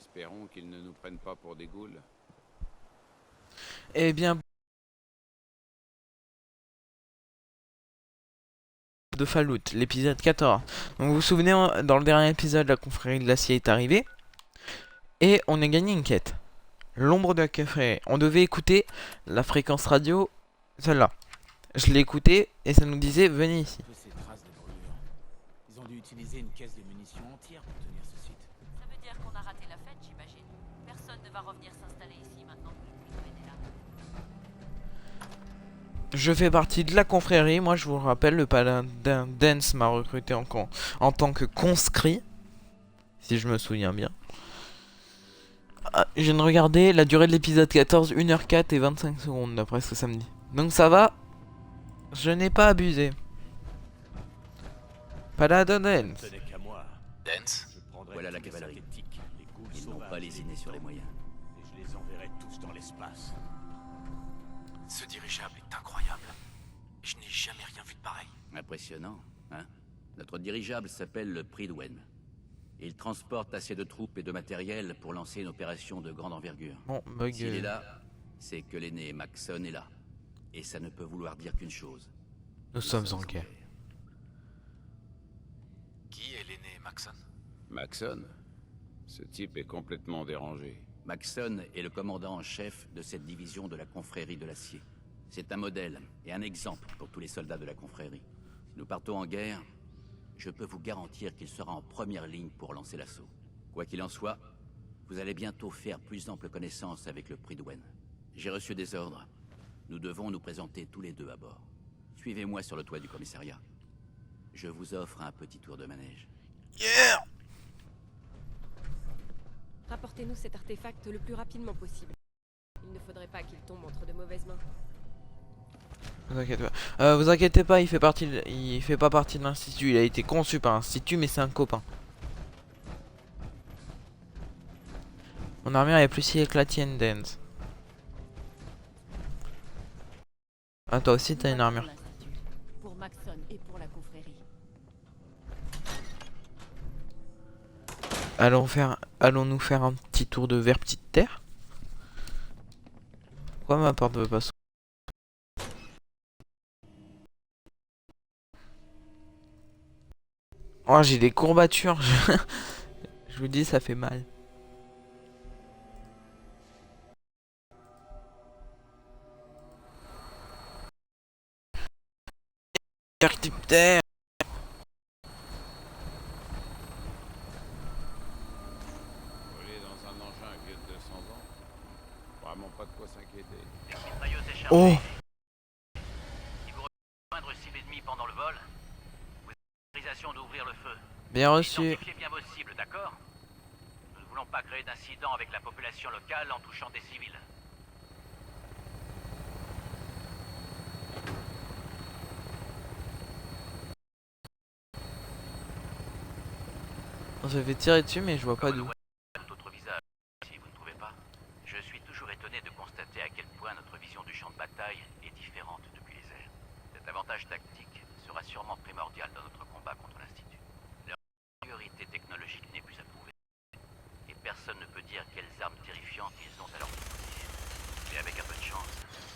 Espérons qu'ils ne nous prennent pas pour des ghouls. Eh bien, de Fallout, l'épisode 14. Donc vous vous souvenez, dans le dernier épisode, la confrérie de l'acier est arrivée. Et on a gagné une quête. L'ombre de la confrérie. On devait écouter la fréquence radio, celle-là. Je l'ai écoutée et ça nous disait venez ici. Toutes ces traces de brûlure. Ils ont dû utiliser une caisse de munitions entière pour tenir ce site. Ça veut dire qu'on a raté la fête, j'imagine. Personne ne va revenir s'installer ici maintenant que le Pluton est là. Je fais partie de la confrérie. Moi, je vous le rappelle, le paladin Dance m'a recruté en tant que conscrit. Si je me souviens bien. Ah, je viens de regarder la durée de l'épisode 14, 1h04 et 25 secondes d'après ce que ça me dit. Donc ça va. Je n'ai pas abusé. Paladin Dance. Ce n'est qu'à moi. Dance, Je prendrai voilà la tous les cavalerie. synthétiques, les ghouls Ils n'ont sauvages pas et lésiné les sur les mutants, moyens. et je les enverrai tous dans l'espace. Ce dirigeable est incroyable. Je n'ai jamais rien vu de pareil. Impressionnant, hein? Notre dirigeable s'appelle le Prydwen. Il transporte assez de troupes et de matériel pour lancer une opération de grande envergure. Bon, bug. S'il est là, c'est que l'aîné Maxson est là. Et ça ne peut vouloir dire qu'une chose. Nous sommes en guerre. Qui est l'aîné Maxson? Maxon? Ce type est complètement dérangé. Maxson est le commandant en chef de cette division de la confrérie de l'acier. C'est un modèle et un exemple pour tous les soldats de la confrérie. Si nous partons en guerre, je peux vous garantir qu'il sera en première ligne pour lancer l'assaut. Quoi qu'il en soit, vous allez bientôt faire plus ample connaissance avec le Prydwen. J'ai reçu des ordres. Nous devons nous présenter tous les deux à bord. Suivez-moi sur le toit du commissariat. Je vous offre un petit tour de manège. Yeah! Rapportez-nous cet artefact le plus rapidement possible. Il ne faudrait pas qu'il tombe entre de mauvaises mains. Vous inquiétez pas, il fait pas partie de l'institut. Il a été conçu par l'institut, mais c'est un copain. Mon armure est plus si que la tienne, Dance. Ah, toi aussi t'as une armure. Pour Maxon et pour la confrérie. Allons-nous faire un petit tour de vers petite terre? Pourquoi ma porte veut pas s'ouvrir? Oh, j'ai des courbatures. Je vous dis, ça fait mal. Vers petite terre. Voler dans un engin vieux de 200 ans? Vraiment pas de quoi s'inquiéter. Mitrailleuse est Oh, chargée. Si vous rejoindre cible ennemie pendant le vol, vous avez l'autorisation d'ouvrir le feu. bien reçu. Identifiez bien vos cibles, d'accord? Nous ne voulons pas créer d'incidents avec la population locale en touchant des civils. On se fait tirer dessus, mais je vois pas d'où. Tout autre visage, si vous ne trouvez pas. Je suis toujours étonné de constater à quel point notre vision du champ de bataille est différente depuis les airs. Cet avantage tactique sera sûrement primordial dans notre combat contre l'Institut. Leur supériorité technologique n'est plus à prouver. Et personne ne peut dire quelles armes terrifiantes ils ont à leur disposition. Mais avec un peu de chance,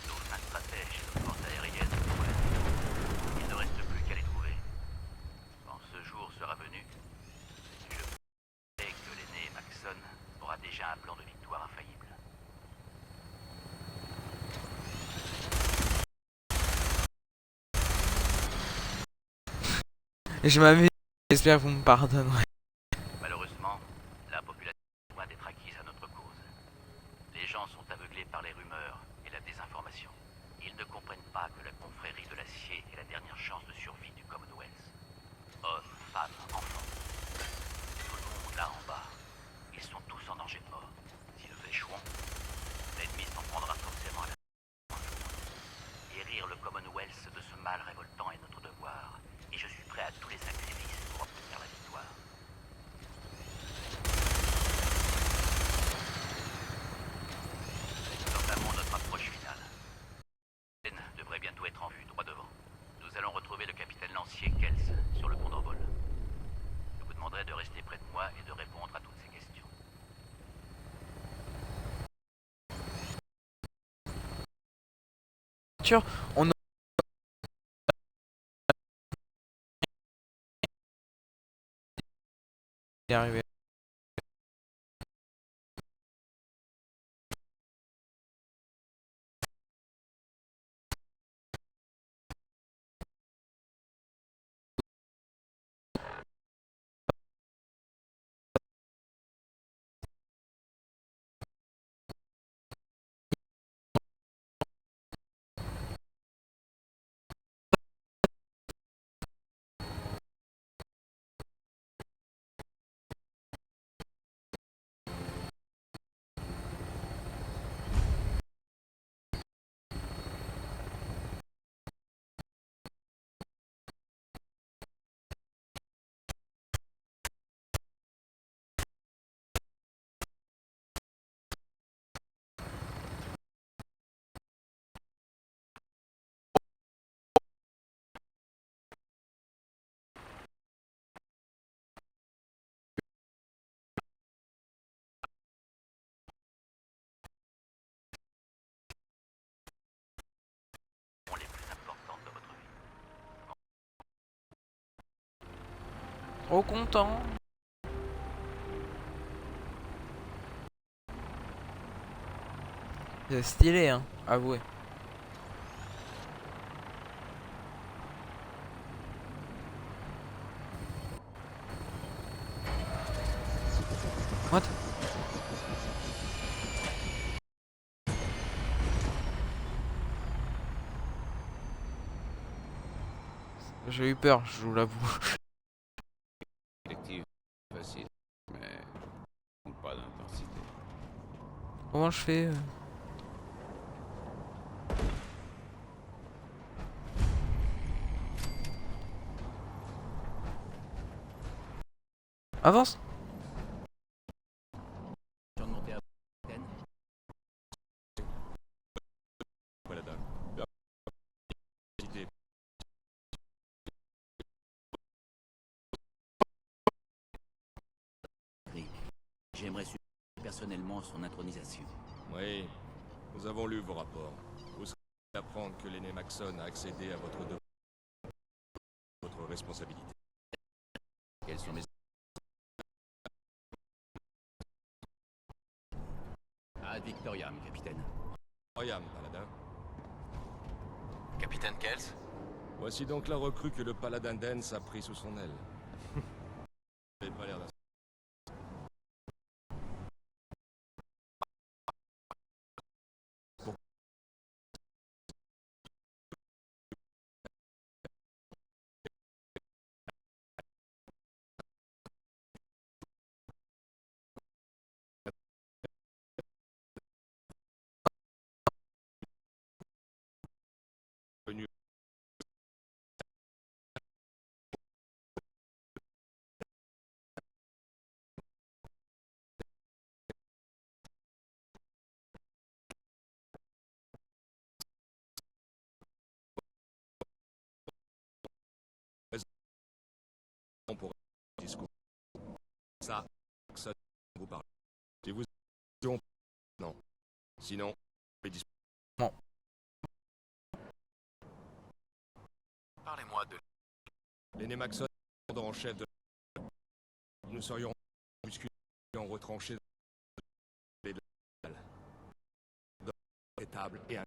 sauf un stratège et nos forces aériennes, ouais, il ne reste plus qu'à les trouver. Quand ce jour sera venu, je sais que l'aîné Maxson aura déjà un plan de victoire infaillible. Je m'amuse. J'espère que vous me pardonnerez. Malheureusement, la population est loin d'être acquise à notre cause. Les gens sont aveuglés par les rumeurs et la désinformation. Ils ne comprennent pas que la confrérie de l'acier est la dernière chance de survie du Commonwealth. Hommes, femmes, enfants. Tout le monde là en bas. Ils sont tous en danger de mort. Si nous échouons, l'ennemi s'en prendra forcément à la Guérir le Commonwealth de ce mal révoltant est notre devoir. Et je suis prêt à tous les sacrifices pour obtenir la victoire. Nous entamons notre approche finale. Ben devrait bientôt être en vue, droit devant. Nous allons retrouver le capitaine lancier Kels sur le pont d'envol. Je vous demanderai de rester près de moi et de répondre à toutes ces questions. voiture, on est arrivé. Les plus importantes de votre vie. Trop content. C'est stylé, hein, avouez. What? J'ai eu peur, je vous l'avoue. Effective, facile, mais pas d'intensité. Comment je fais Avance. Je viens de monter à Ten. Paladin. Idée. J'aimerais suivre personnellement son intronisation. Oui, nous avons lu vos rapports. Vous serez d'apprendre que l'aîné Maxon a accédé à votre devoir, votre responsabilité. Quels sont mes... Ad Victoriam, capitaine. Royam, Paladin. Capitaine Kells? Voici donc la recrue que le Paladin Dance a pris sous son aile. Vous n'avez pas l'air d'un... pour un discours. Ça, ça vous parle. Si vous... Non. Sinon, les discours. Non. Parlez-moi de... L'aîné Maxon, commandant en chef de... Nous serions musculés en retranchés dans les tables et un...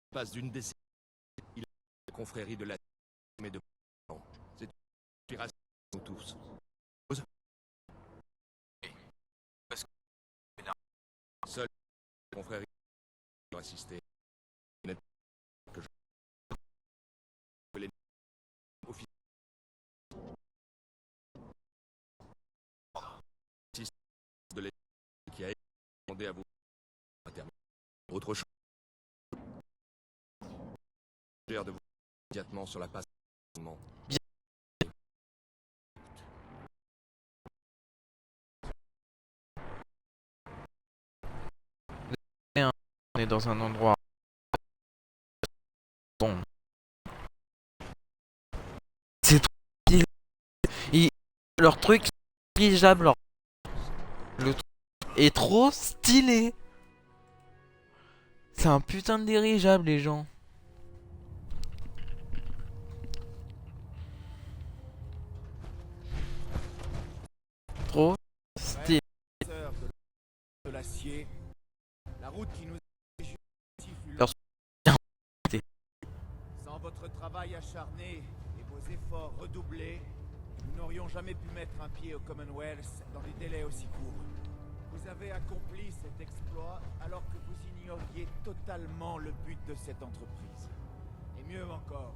passe d'une décennie. Il a la confrérie de la... mais de... C'est une inspiration pour nous tous. Seul la confrérie doit assister. Que je... les... officiers de l'État qui a demandé à vous intervenir. Autre chose. De vous immédiatement sur la passe. On est dans un endroit bon. C'est trop stylé. Leur truc est dirigeable. Le truc est trop stylé. C'est un putain de dirigeable, les gens. Trop stylé. Sœur de l'acier, la route qui nous ici fut Alors, longue. Sans votre travail acharné et vos efforts redoublés, nous n'aurions jamais pu mettre un pied au Commonwealth dans des délais aussi courts. Vous avez accompli cet exploit alors que vous ignoriez totalement le but de cette entreprise. Et mieux encore,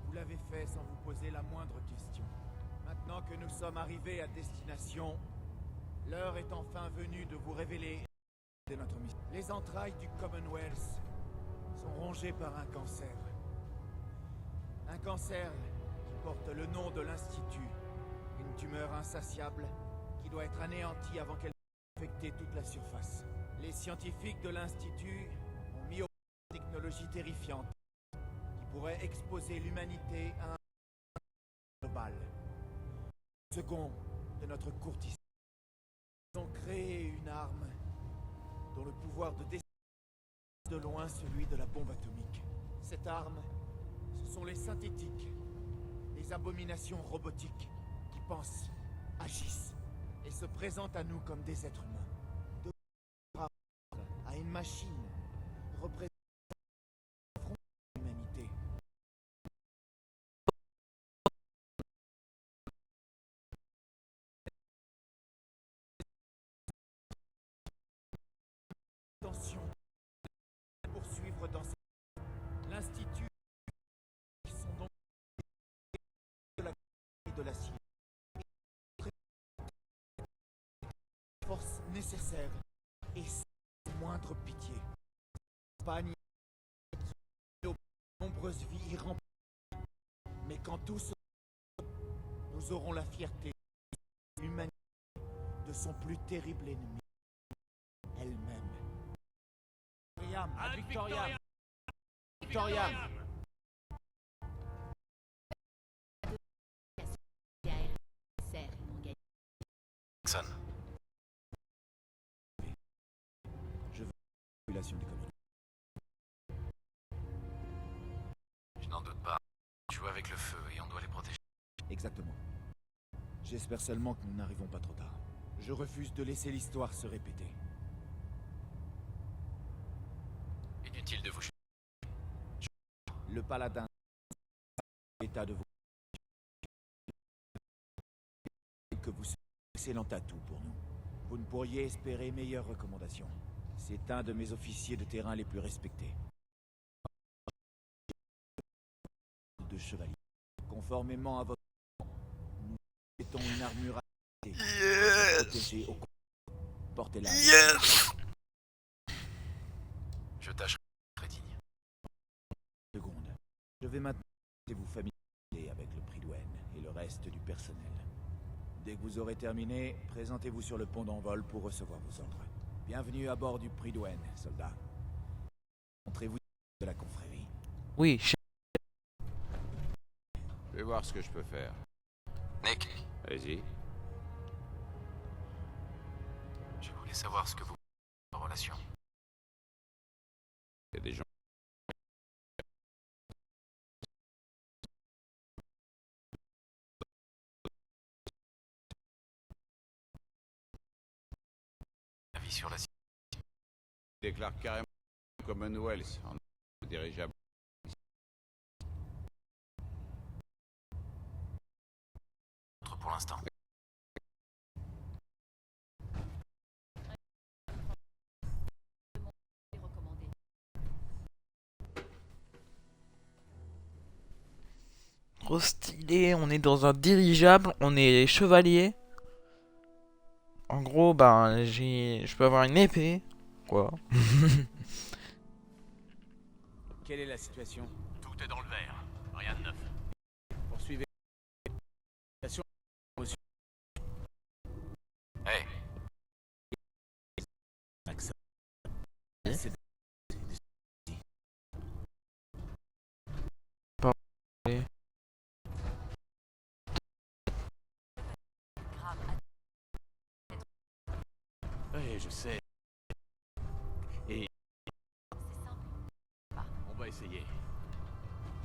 vous l'avez fait sans vous poser la moindre question. Maintenant que nous sommes arrivés à destination, l'heure est enfin venue de vous révéler de notre mission. Les entrailles du Commonwealth sont rongées par un cancer. Un cancer qui porte le nom de l'Institut. Une tumeur insatiable qui doit être anéantie avant qu'elle puisse affecter toute la surface. Les scientifiques de l'Institut ont mis au point une technologie terrifiante qui pourrait exposer l'humanité à un global. Second de notre courte histoire. Ils ont créé une arme dont le pouvoir de décider de loin celui de la bombe atomique. Cette arme, ce sont les synthétiques, les abominations robotiques qui pensent, agissent et se présentent à nous comme des êtres humains. De à une machine représente l'humanité. Attention, poursuivre dans l'Institut qui sont donc de la de l'acier. Force nécessaire et sans moindre pitié. Espagne, nos nombreuses vies irremplaçables. Mais quand tout se nous aurons la fierté de l'humanité de son plus terrible ennemi, elle-même. Victoria! Victoria! Nixon. Je veux la population du Commonwealth. Je n'en doute pas. Tu joues avec le feu et on doit les protéger. Exactement. J'espère seulement que nous n'arrivons pas trop tard. Je refuse de laisser l'histoire se répéter. Inutile de vous... Le paladin l'état de vous que vous serez un excellent atout pour nous. Vous ne pourriez espérer meilleure recommandation. C'est un de mes officiers de terrain les plus respectés. De chevalier. Conformément à votre plan, nous mettons une armure protégée au portez-la. Yes. Je tâcherai très digne. Seconde. Je vais maintenant vous familiariser avec le Prydwen et le reste du personnel. Dès que vous aurez terminé, présentez-vous sur le pont d'envol pour recevoir vos ordres. Bienvenue à bord du Prydwen, soldats. Montrez-vous de la confrérie. Oui, Je vais voir ce que je peux faire. Nick, Allez-y. je voulais savoir ce que vous... en relation. Il y a des gens. Avis sur la... qui déclarent carrément le Commonwealth en dirigeable. pour l'instant. trop stylé. On est dans un dirigeable. On est chevalier. En gros, ben, je peux avoir une épée. Quoi. Quelle est la situation? Tout est dans le vert. Rien de neuf. Poursuivez. Hey, Oui, je sais. Et essayer.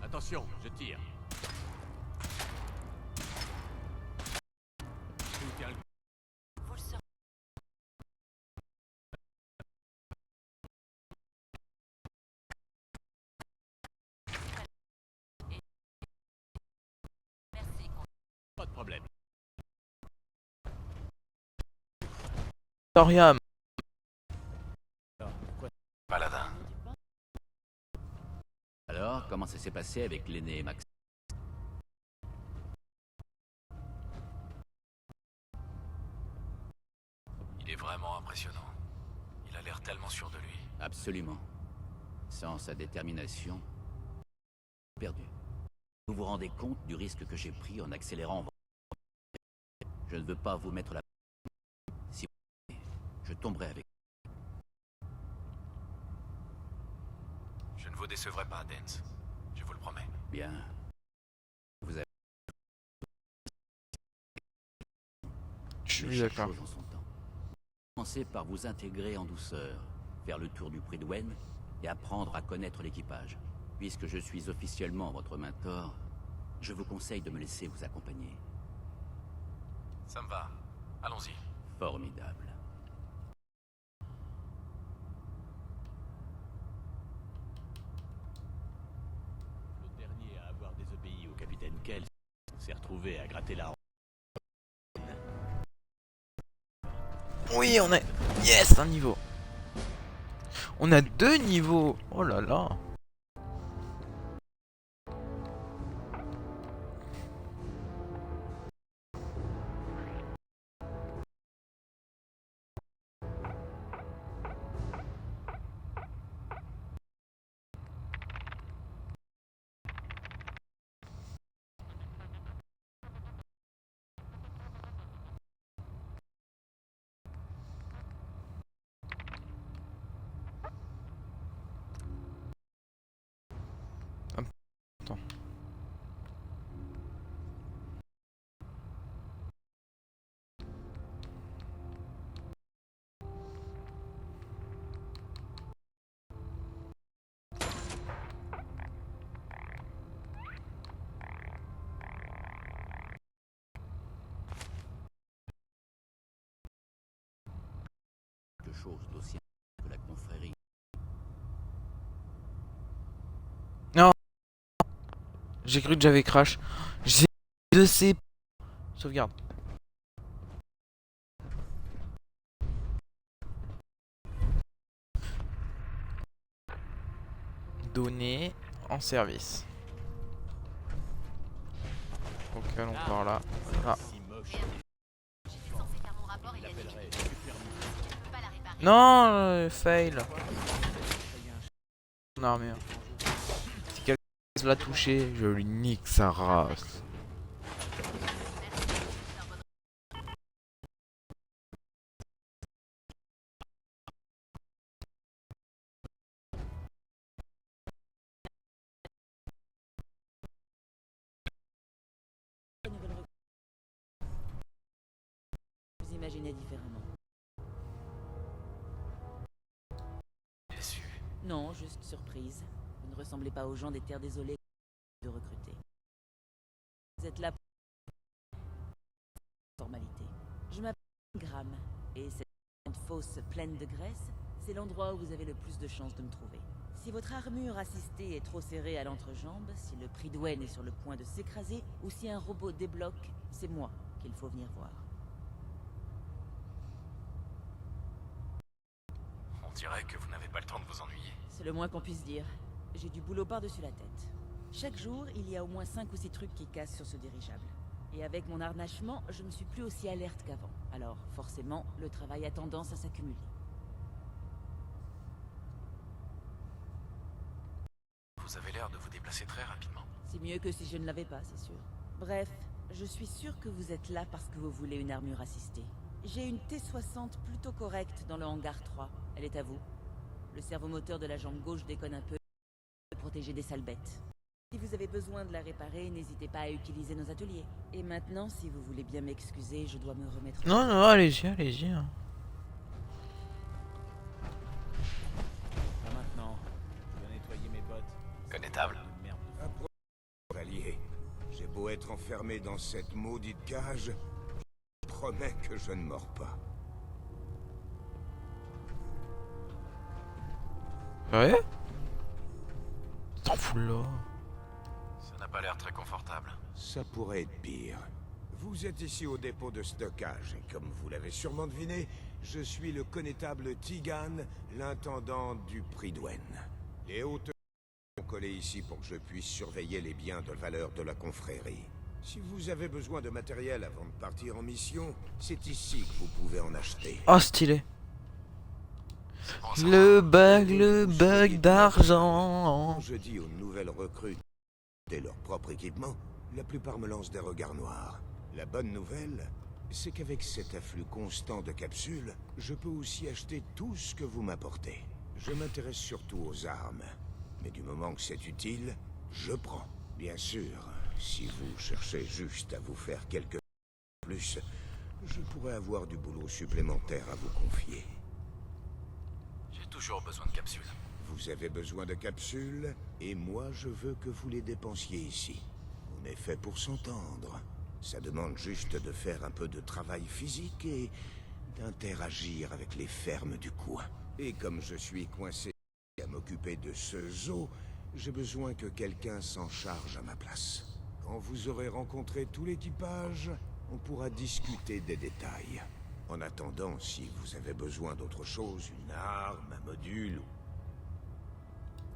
Attention, je tire. Tout est Vous le serez. Merci. pas de problème. Thorium. Paladin. Alors, comment ça s'est passé avec l'aîné et Max? Il est vraiment impressionnant. Il a l'air tellement sûr de lui. Absolument. Sans sa détermination, perdu. Vous vous rendez compte du risque que j'ai pris en accélérant? Je ne veux pas vous mettre la... Si vous... je tomberai avec... Je ne vous décevrai pas, Dance. Je vous le promets. Bien. Vous avez... Je suis chaque d'accord. chose en son temps. Commencez par vous intégrer en douceur, faire le tour du Prydwen et apprendre à connaître l'équipage. Puisque je suis officiellement votre mentor, je vous conseille de me laisser vous accompagner. Ça me va. Allons-y. Formidable. Le dernier à avoir désobéi au capitaine Kells s'est retrouvé à gratter la... Oui, on est... Yes, un niveau. On a 2 niveaux. Oh là là. Attends. Quelque chose d'aussi que la confrérie. J'ai cru que j'avais crash. J'ai de ces... Sauvegarde. Données en service. Ok, on part là. Ah. Si moche, J'étais censé faire mon rapport et il la dit l'appellerait que super je peux pas la réparer. Non, fail. Non, merde. Si quelqu'un l'a touché, je lui nique sa race. Vous imaginez différemment. Déçu. Non, juste surprise. Vous ne ressemblez pas aux gens des terres désolées de recruter. Vous êtes là pour... formalité. Je m'appelle Graham, et cette fosse pleine de graisse, c'est l'endroit où vous avez le plus de chances de me trouver. Si votre armure assistée est trop serrée à l'entrejambe, si le Prydwen est sur le point de s'écraser, ou si un robot débloque, c'est moi qu'il faut venir voir. On dirait que vous n'avez pas le temps de vous ennuyer. C'est le moins qu'on puisse dire. J'ai du boulot par-dessus la tête. Chaque jour, il y a au moins 5 ou 6 trucs qui cassent sur ce dirigeable. Et avec mon harnachement, je ne suis plus aussi alerte qu'avant. Alors, forcément, le travail a tendance à s'accumuler. Vous avez l'air de vous déplacer très rapidement. C'est mieux que si je ne l'avais pas, c'est sûr. Bref, je suis sûr que vous êtes là parce que vous voulez une armure assistée. J'ai une T-60 plutôt correcte dans le hangar 3. Elle est à vous. Le servomoteur de la jambe gauche déconne un peu pour protéger des sales bêtes. Si vous avez besoin de la réparer, n'hésitez pas à utiliser nos ateliers. Et maintenant, si vous voulez bien m'excuser, je dois me remettre... Non, non, allez-y, allez-y. Hein. Pas maintenant. Je dois nettoyer mes bottes. Connétable. Chevalier, j'ai beau être enfermé dans cette maudite cage, je promets que je ne mords pas. Ouais. T'en fous là. Ça n'a pas l'air très confortable. Ça pourrait être pire. Vous êtes ici au dépôt de stockage, et comme vous l'avez sûrement deviné, je suis le connétable Tigan, l'intendant du Pridwen. Les hautes sont collées ici pour que je puisse surveiller les biens de valeur de la confrérie. Si vous avez besoin de matériel avant de partir en mission, c'est ici que vous pouvez en acheter. Oh, stylé. Bon, ça Le va. bug d'argent. Quand je dis aux nouvelles recrues et leur propre équipement, la plupart me lancent des regards noirs. La bonne nouvelle, c'est qu'avec cet afflux constant de capsules, je peux aussi acheter tout ce que vous m'apportez. Je m'intéresse surtout aux armes, mais du moment que c'est utile, je prends. Bien sûr, si vous cherchez juste à vous faire quelques plus, je pourrais avoir du boulot supplémentaire à vous confier. J'ai toujours besoin de capsules. Vous avez besoin de capsules, et moi je veux que vous les dépensiez ici. On est fait pour s'entendre. Ça demande juste de faire un peu de travail physique et d'interagir avec les fermes du coin. Et comme je suis coincé à m'occuper de ce zoo, j'ai besoin que quelqu'un s'en charge à ma place. Quand vous aurez rencontré tout l'équipage, on pourra discuter des détails. En attendant, si vous avez besoin d'autre chose, une arme, un module,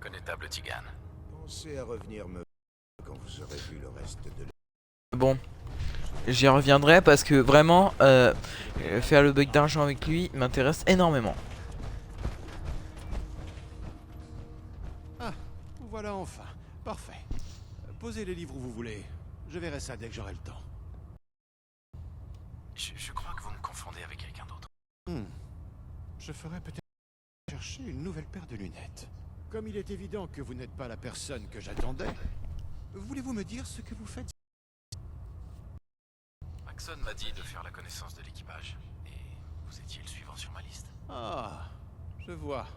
Connétable Tigan. pensez à revenir me quand vous aurez vu le reste de Bon, j'y reviendrai parce que vraiment, faire le bug d'argent avec lui m'intéresse énormément. Ah, vous voilà enfin. Parfait. Posez les livres où vous voulez. Je verrai ça dès que j'aurai le temps. Je crois que vous me confondez avec quelqu'un d'autre. Je ferais peut-être chercher une nouvelle paire de lunettes. Comme il est évident que vous n'êtes pas la personne que j'attendais, voulez-vous me dire ce que vous faites? Maxon m'a dit de faire la connaissance de l'équipage. Et vous étiez le suivant sur ma liste. Ah, je vois.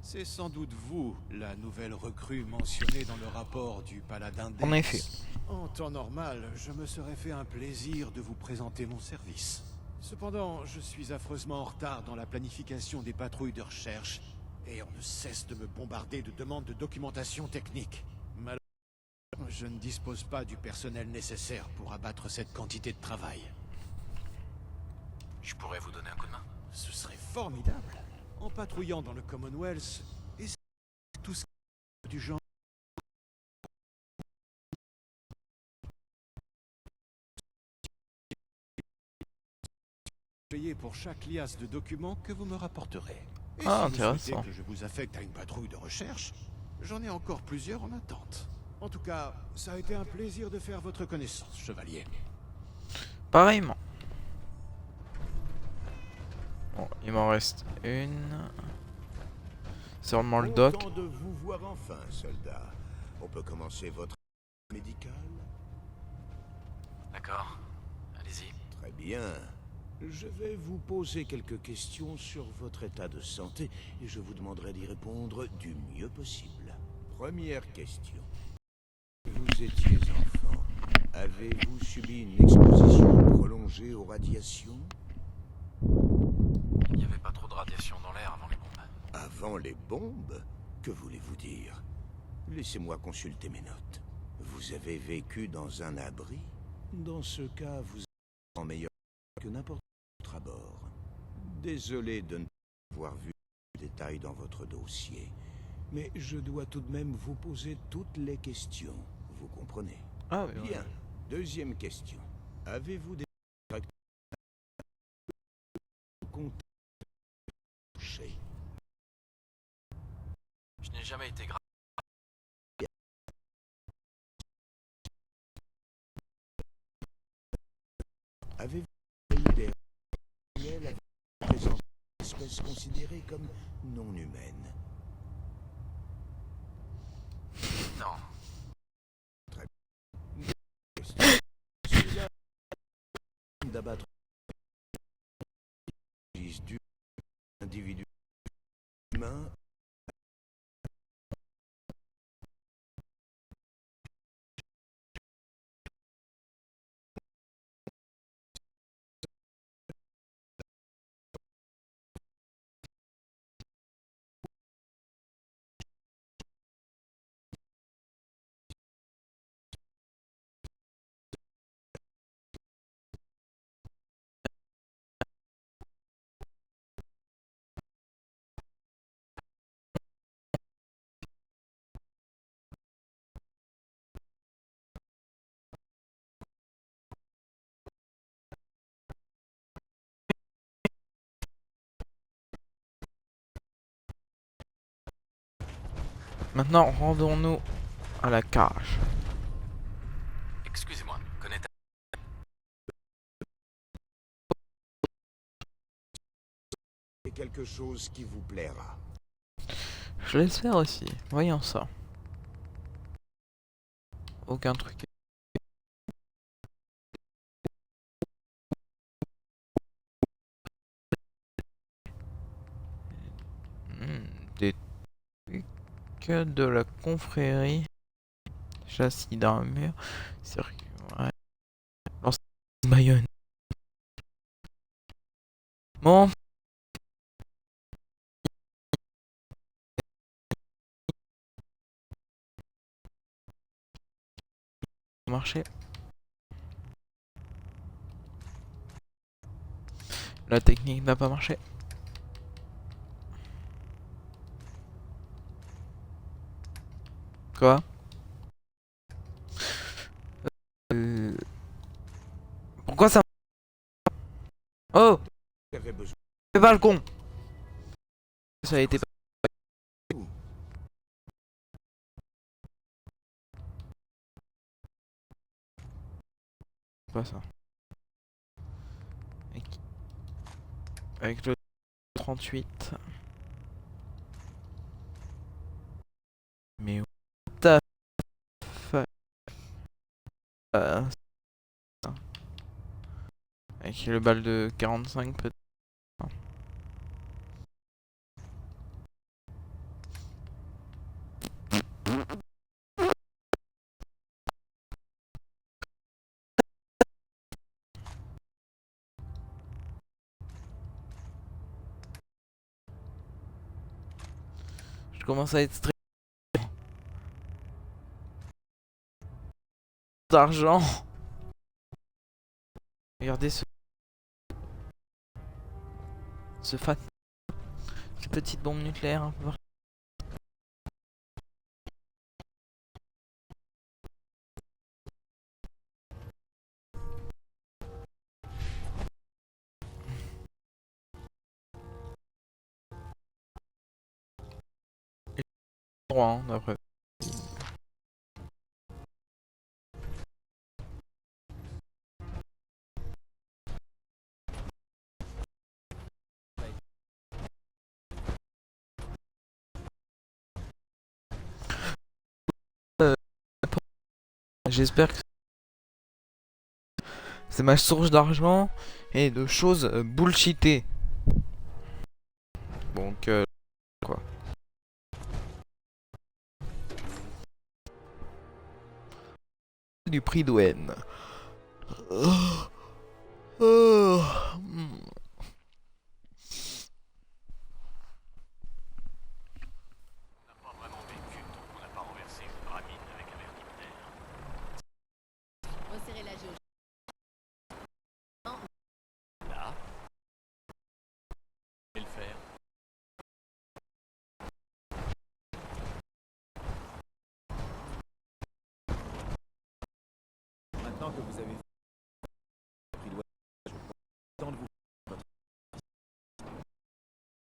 C'est sans doute vous, la nouvelle recrue mentionnée dans le rapport du paladin Dens. En effet. En temps normal, je me serais fait un plaisir de vous présenter mon service. Cependant, je suis affreusement en retard dans la planification des patrouilles de recherche, et on ne cesse de me bombarder de demandes de documentation technique. Malheureusement, je ne dispose pas du personnel nécessaire pour abattre cette quantité de travail. Je pourrais vous donner un coup de main. Ce serait formidable. En patrouillant dans le Commonwealth, et tout ce qui est du genre. Payer pour chaque liasse de documents que vous me rapporterez. Et Ah, si vous intéressant. souhaitez que je vous affecte à une patrouille de recherche, j'en ai encore plusieurs en attente. En tout cas, ça a été un plaisir de faire votre connaissance, chevalier. Pareillement. Bon, il m'en reste une. Sûrement le doc. Content de vous voir enfin, soldat. On peut commencer votre médical? D'accord. Allez-y. Très bien. Je vais vous poser quelques questions sur votre état de santé et je vous demanderai d'y répondre du mieux possible. Première question. Vous étiez enfant. Avez-vous subi une exposition prolongée aux radiations? Il n'y avait pas trop de radiation dans l'air avant les bombes. Avant les bombes? Que voulez-vous dire? Laissez-moi consulter mes notes. Vous avez vécu dans un abri? Dans ce cas, vous êtes en meilleur que n'importe quel autre à bord. Désolé de ne pas avoir vu les détails dans votre dossier, mais je dois tout de même vous poser toutes les questions. Vous comprenez? Ah, oui, Bien. Deuxième question. Avez-vous des contacts touchés? Je n'ai jamais été grave. Avez-vous eu des réels avec la présence d'espèces considérées comme non humaines? Non. Très bien. Question. Celui-là d'abattre du individu humain Maintenant, rendons-nous à la cage. Excusez-moi, connaît C'est quelque chose qui vous plaira. Je l'espère aussi. Voyons ça. Aucun truc. Des trucs de la confrérie. Châssis d'armure. Circuit. Ouais. Lance Bayonne. Bon. Marché. La technique n'a pas marché. Quoi? Pourquoi ça? Oh! J'avais besoin. Fais pas le con! Ça a été pas ça. Avec le 38. Mais what the fuck? Avec le bal de 45 peut-être. Je commence à être stressé d'argent. Regardez ce fat. Ces petites bombes nucléaires un peu partout. Droit, hein, d'après. J'espère que c'est ma source d'argent et de choses bullshitées. Donc, quoi. Du prix d'Owen. On n'a pas vraiment vécu tant qu'on n'a pas renversé une pyramide avec un vertiptère. Resserrez la jauge. Là. Et le faire. Maintenant que vous avez pris le je prends le temps de vous votre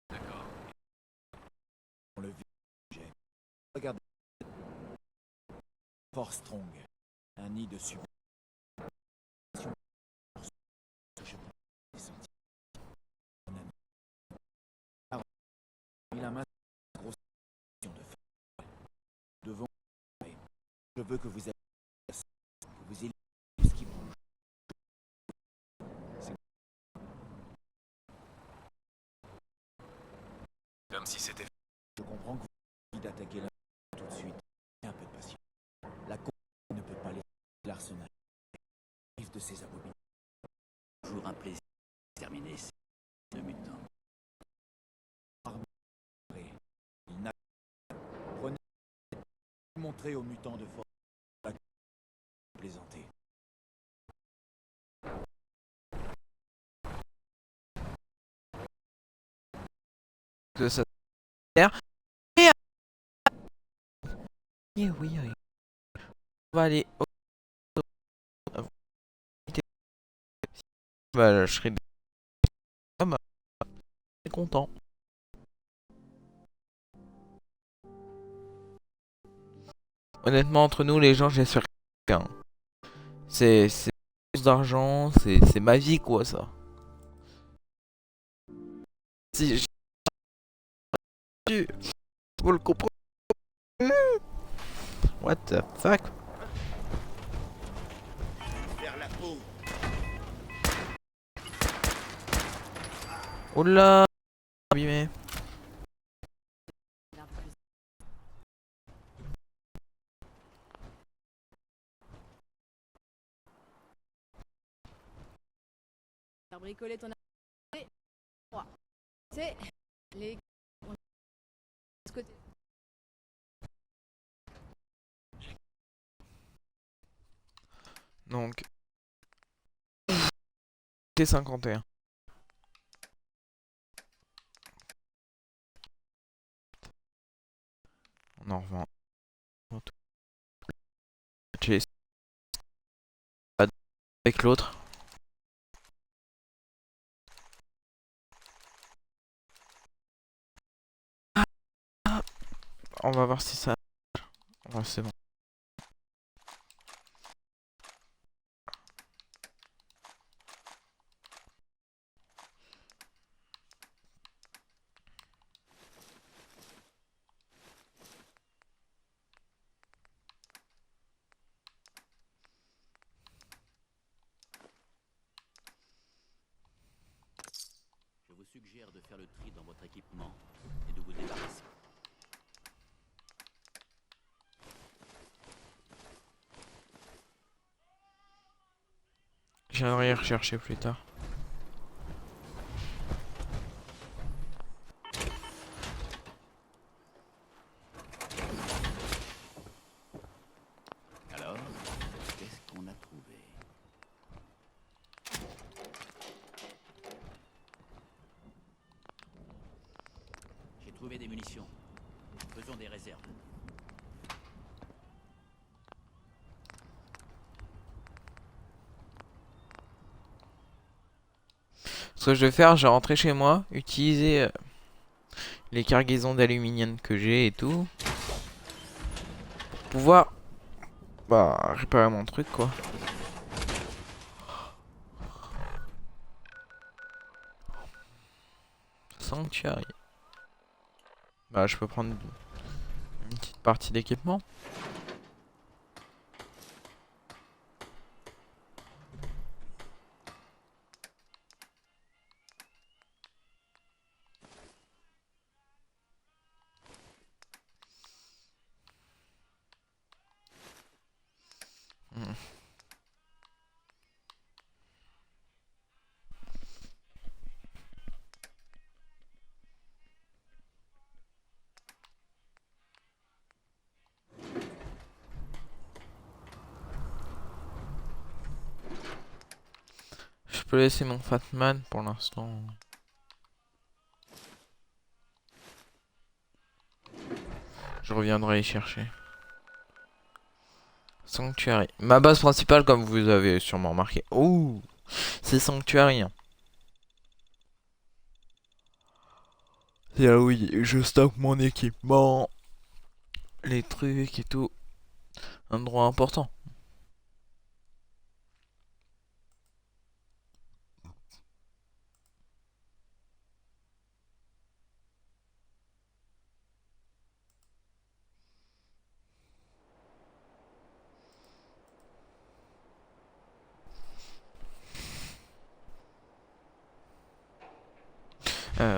D'accord. dans le sujet. Regardez. Fort Strong. Un nid de super. Je peux les sentir. Mon ami. Alors, il a ma grosse de feu. Devant. Je veux que vous ayez. Que vous ayez ce qui bouge. Comme si c'était... Je comprends que vous avez envie d'attaquer la tout de suite. Un peu de patience. La con ne peut pas laisser l'arsenal. Arrive de ses abominés. Toujours un plaisir de terminer ces mutants. Il n'a prenez montrer aux mutants de force la plaisanter. Que ça sert. Et oui, oui. On va aller au... Bah, je serai content. Honnêtement, entre nous, les gens, j'espère que c'est plus d'argent, c'est ma vie, quoi, ça. Si, vous le comprenez? What the fuck? Vers la peau. Oula! Abîmé. Faire bricoler ton armée. C'est les ce côté. Donc, T51. On en revend. J'ai avec l'autre. On va voir si ça. Ouais, c'est bon. Je vous suggère de faire le tri dans votre équipement et de vous débarrasser. J'aimerais y rechercher plus tard. Alors, qu'est-ce qu'on a trouvé? J'ai trouvé des munitions. Faisons des réserves. Ce que je vais faire, je vais rentrer chez moi, utiliser les cargaisons d'aluminium que j'ai et tout. Pour pouvoir réparer mon truc, quoi. Sanctuary. Bah, je peux prendre une petite partie d'équipement. Je peux laisser mon Fatman pour l'instant. Je reviendrai y chercher. Sanctuary. Ma base principale, comme vous avez sûrement remarqué. Ouh, c'est Sanctuary. C'est là où je stocke mon équipement, les trucs et tout. Un endroit important.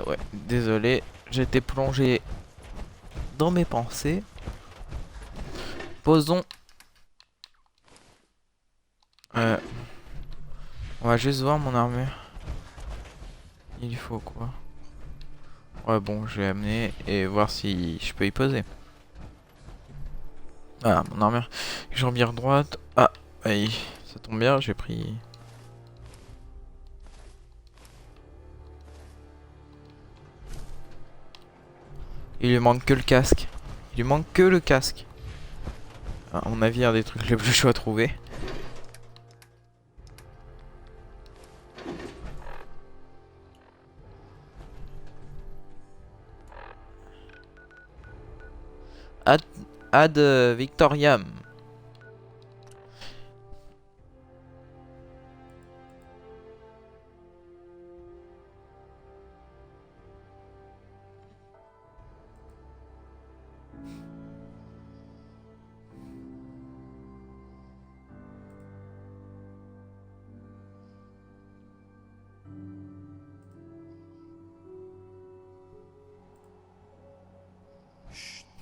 Ouais, désolé, j'étais plongé dans mes pensées. Posons. On va juste voir mon armure. Il faut quoi? Ouais, bon, je vais amener et voir si je peux y poser. Ah, mon armure. Jambière droite. Ah, aïe, ça tombe bien, j'ai pris. Il lui manque que le casque. Il lui manque que le casque. À mon avis, un des trucs les plus chauds à trouver. Ad Victoriam.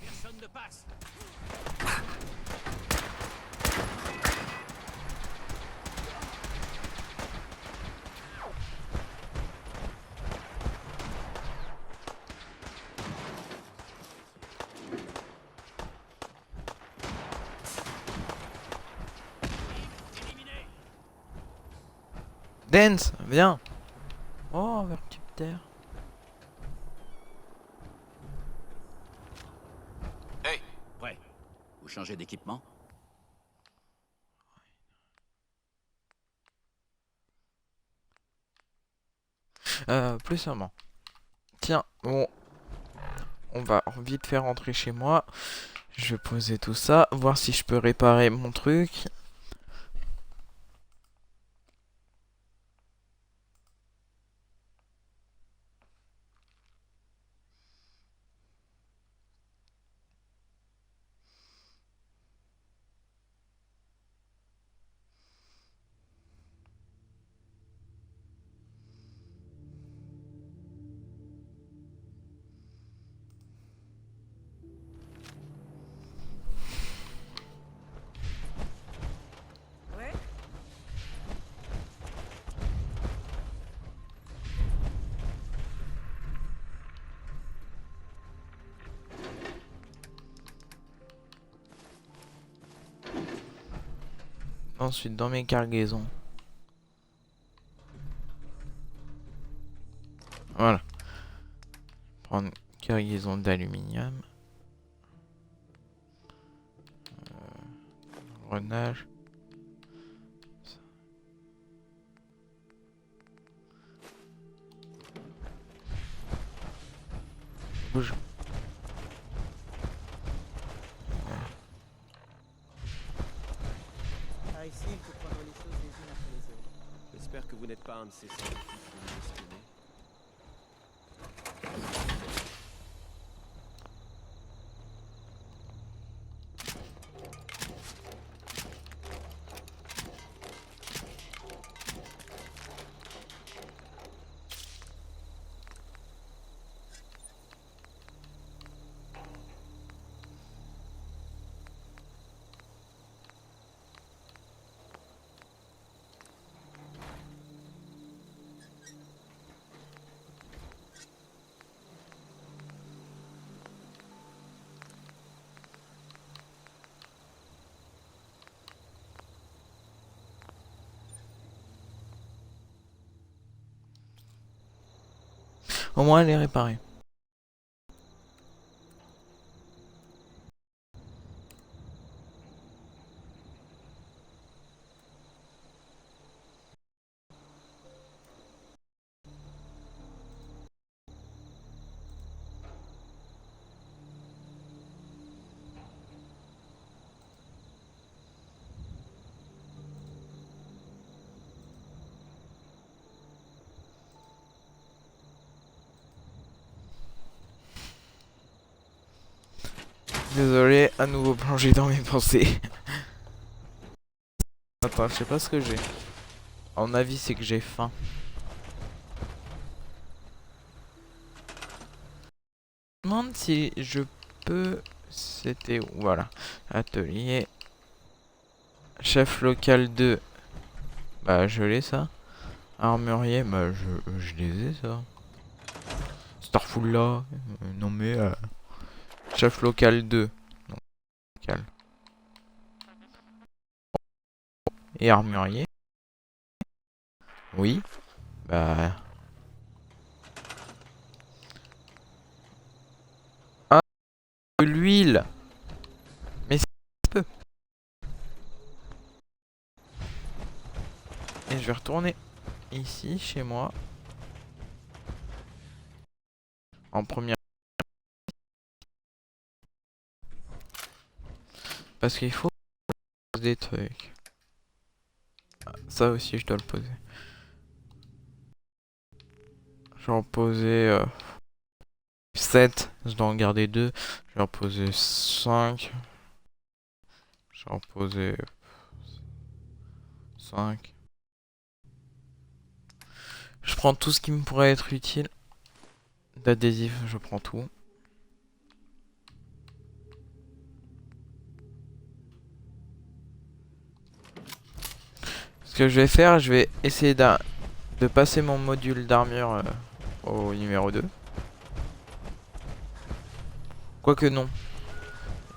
Personne ne passe. Dance, viens. Oh, Vertipter. Hey, prêt. Vous changez d'équipement? Plus seulement. Tiens, bon. On va vite faire rentrer chez moi. Je vais poser tout ça, voir si je peux réparer mon truc. Ouais. Ensuite, dans mes cargaisons. Voilà. Prendre une cargaison d'aluminium. Grenage. Bouge. Par ici, il faut prendre les choses les unes après les autres. J'espère que vous n'êtes pas un de ces scientifiques que vous mentionnez. Au moins, elle est réparée. Désolé, à nouveau plongé dans mes pensées. Attends, je sais pas ce que j'ai. À mon avis, c'est que j'ai faim. Je me demande si je peux... C'était où? Voilà. Atelier. Chef local 2. Bah, je l'ai ça. Armurier, bah, je les ai ça. Starful là. Non mais... Chef local 2. Non, local. Et armurier. Oui. Bah... Ah, de l'huile. Mais c'est peu. Et je vais retourner ici, chez moi. En première... Parce qu'il faut des trucs. Ça aussi je dois le poser. Je vais en poser 7. Je dois en garder 2. Je vais en poser 5. Je vais en poser 5. Je prends tout ce qui me pourrait être utile. D'adhésif, je prends tout. Ce que je vais faire, je vais essayer de passer mon module d'armure au numéro 2. Quoique non.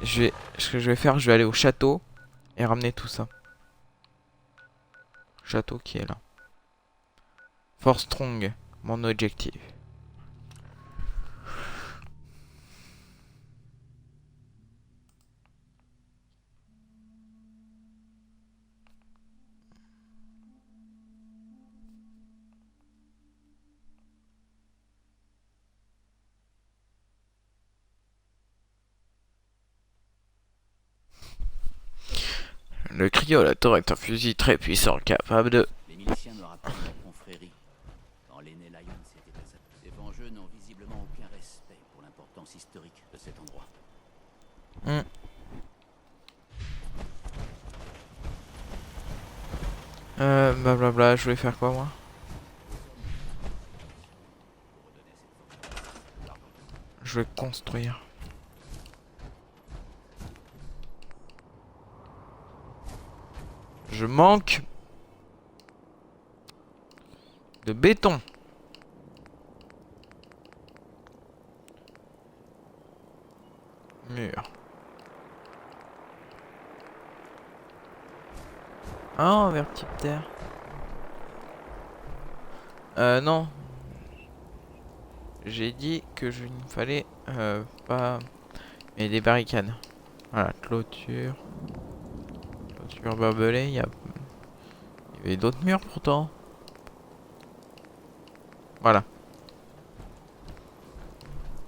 Ce que je vais faire, je vais aller au château et ramener tout ça. Château qui est là. Fort Strong, mon objectif. Le criolator est un fusil très puissant, capable de... Les miliciens me rappellent la confrérie. Quand l'aîné Lyons était à sa... Ces vengeux n'ont visiblement aucun respect pour l'importance historique de cet endroit. Blablabla, je voulais faire quoi moi? Je vais construire. Je manque de béton. Mur. Ah, vers petite terre. Non. J'ai dit que je ne fallait pas... Mais des barricades. Voilà, clôture. Clôture barbelée, il y avait d'autres murs pourtant. Voilà.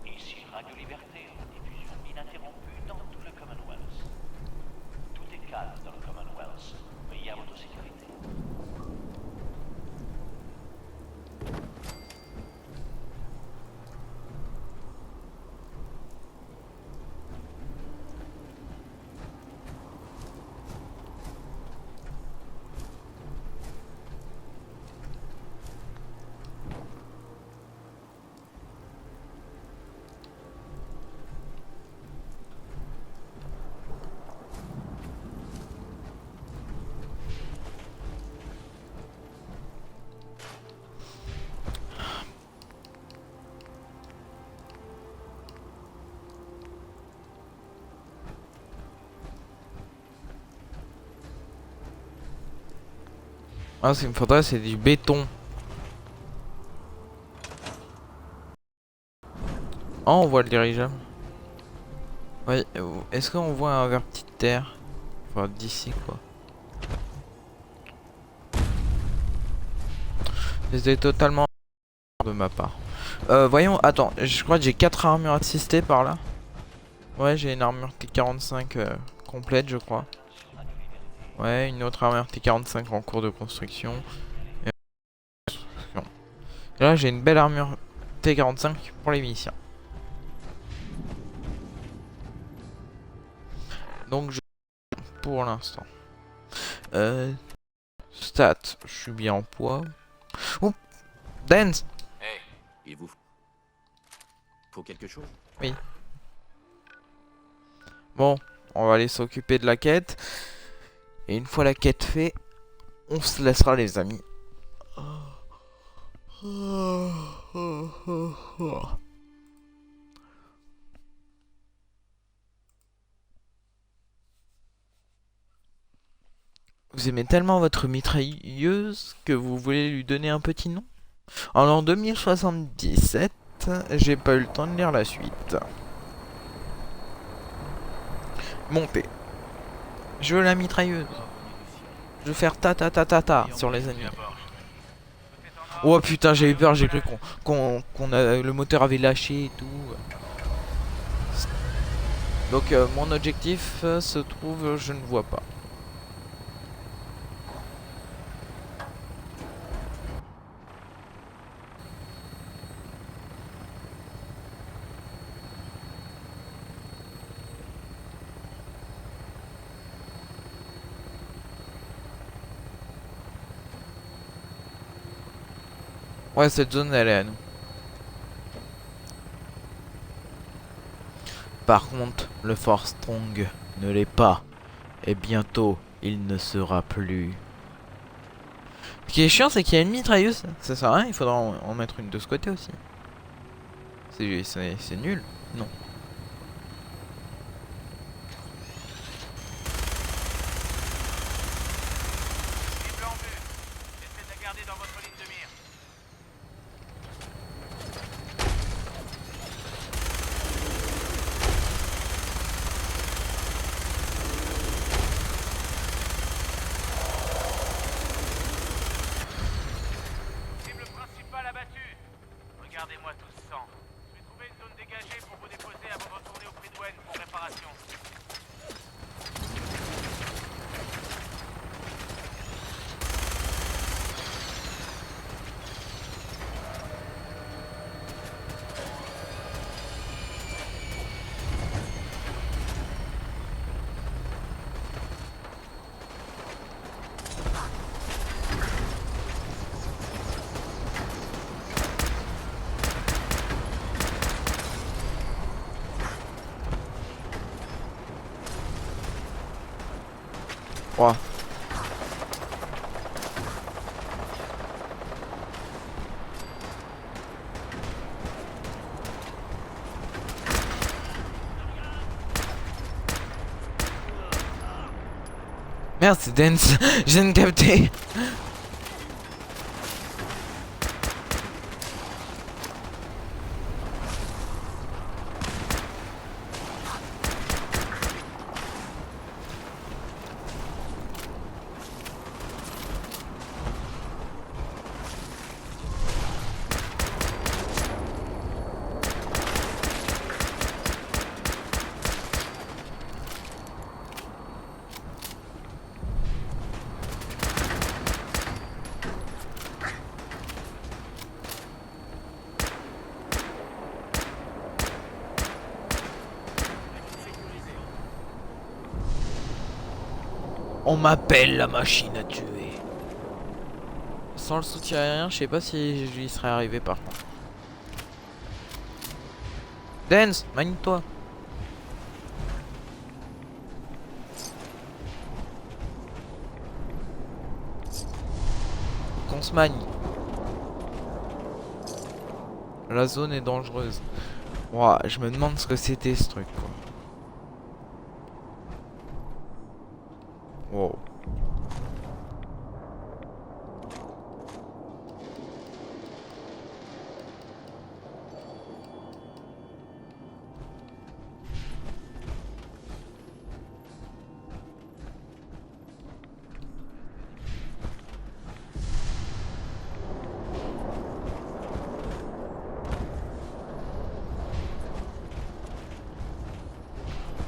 Ici Radio Liberté, diffusion ininterrompue dans tout le Commonwealth. Tout est calme dans le Commonwealth. Veillez à votre sécurité. Ah, ce qu'il me faudrait, c'est du béton. Oh, on voit le dirigeable. Oui, est-ce qu'on voit un vers petite terre? Enfin, d'ici quoi. C'était totalement de ma part. Voyons, attends, je crois que j'ai 4 armures assistées par là. Ouais, j'ai une armure T45 complète, je crois. Ouais, une autre armure T45 en cours de construction. Et là, j'ai une belle armure T45 pour les miliciens. Donc, pour l'instant. Stats, je suis bien en poids. Oh, Dance. Hey, il vous faut quelque chose? Oui. Bon, on va aller s'occuper de la quête. Et une fois la quête faite, on se laissera les amis. Vous aimez tellement votre mitrailleuse que vous voulez lui donner un petit nom? En l'an 2077, j'ai pas eu le temps de lire la suite. Montez. Je veux la mitrailleuse. Je veux faire ta ta ta ta ta sur les ennemis. Oh putain, j'ai eu peur, j'ai cru le moteur avait lâché et tout. Donc mon objectif se trouve, je ne vois pas. Ouais, cette zone elle est à nous. Par contre, le Fort Strong ne l'est pas. Et bientôt, il ne sera plus. Ce qui est chiant, c'est qu'il y a une mitrailleuse. Ça sert à rien, il faudra en mettre une de ce côté aussi. C'est nul. Non. Cible en vue. Essayez de la garder dans votre ligne de mire. Cible principale abattue. Regardez-moi tout ce sang. Je vais trouver une zone dégagée pour vous déposer avant de retourner au Prydwen pour réparation. Wow. Merde, c'est dense. Je viens de capter. On m'appelle la machine à tuer. Sans le soutien aérien, je sais pas si j'y serais arrivé par contre. Dance, manie-toi. Qu'on se manie. La zone est dangereuse. Ouah, je me demande ce que c'était ce truc quoi. Wow.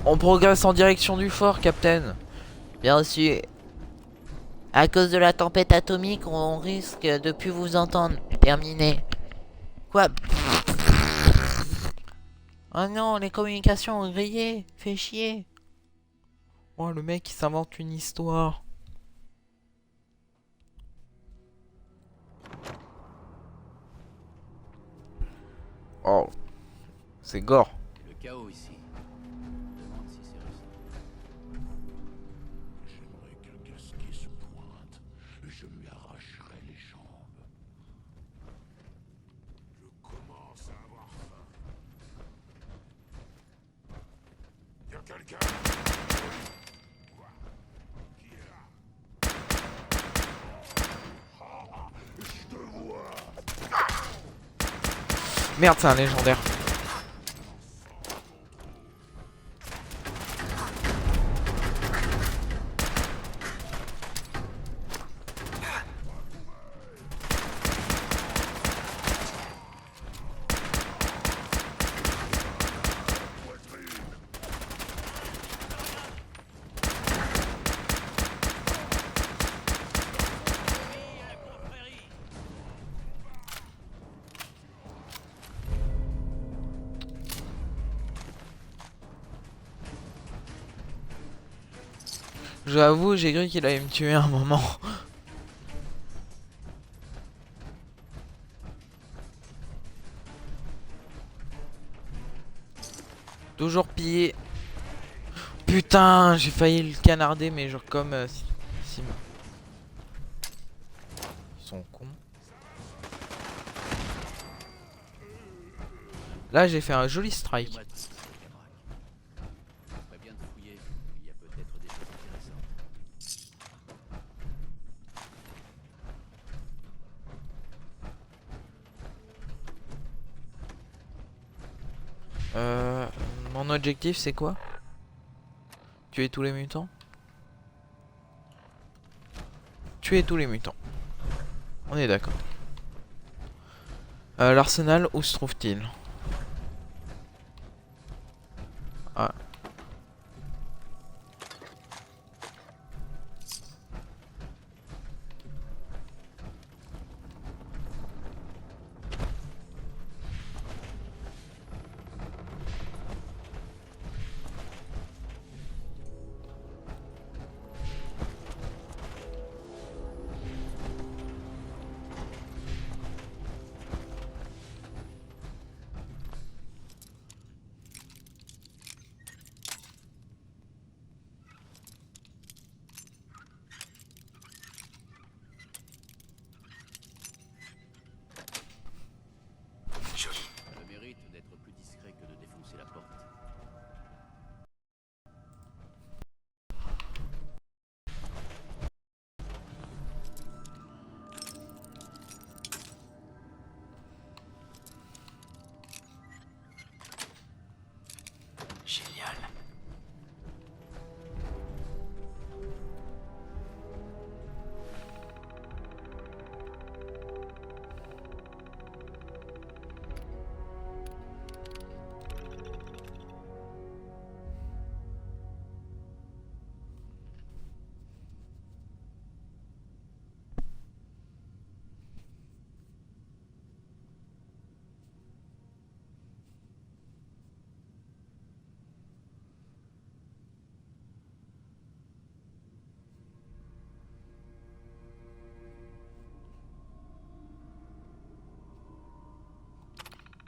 On progresse en direction du fort, Captain. Bien reçu. À cause de la tempête atomique, on risque de plus vous entendre. Terminé. Quoi? Oh non, les communications ont grillé. Fait chier. Oh, le mec, il s'invente une histoire. Oh. C'est gore. Le chaos ici. Je me demande si c'est réussi. J'aimerais qu'un casquet se pointe. Je lui arracherai les jambes. Je commence à avoir faim. Y'a quelqu'un? Quoi? Qui est là? Ah, je te vois. Merde, c'est un légendaire. J'avoue, j'ai cru qu'il allait me tuer un moment. Toujours pillé. Putain, j'ai failli le canarder, mais genre comme si... Ils sont cons. Là, j'ai fait un joli strike. Moi, je ferais bien de fouiller. Il y a peut-être des choses intéressantes. Mon objectif, c'est quoi? Tuer tous les mutants? Tuer tous les mutants. On est d'accord. L'arsenal, où se trouve-t-il? Ah. Le mérite d'être plus discret que de défoncer la porte. Génial.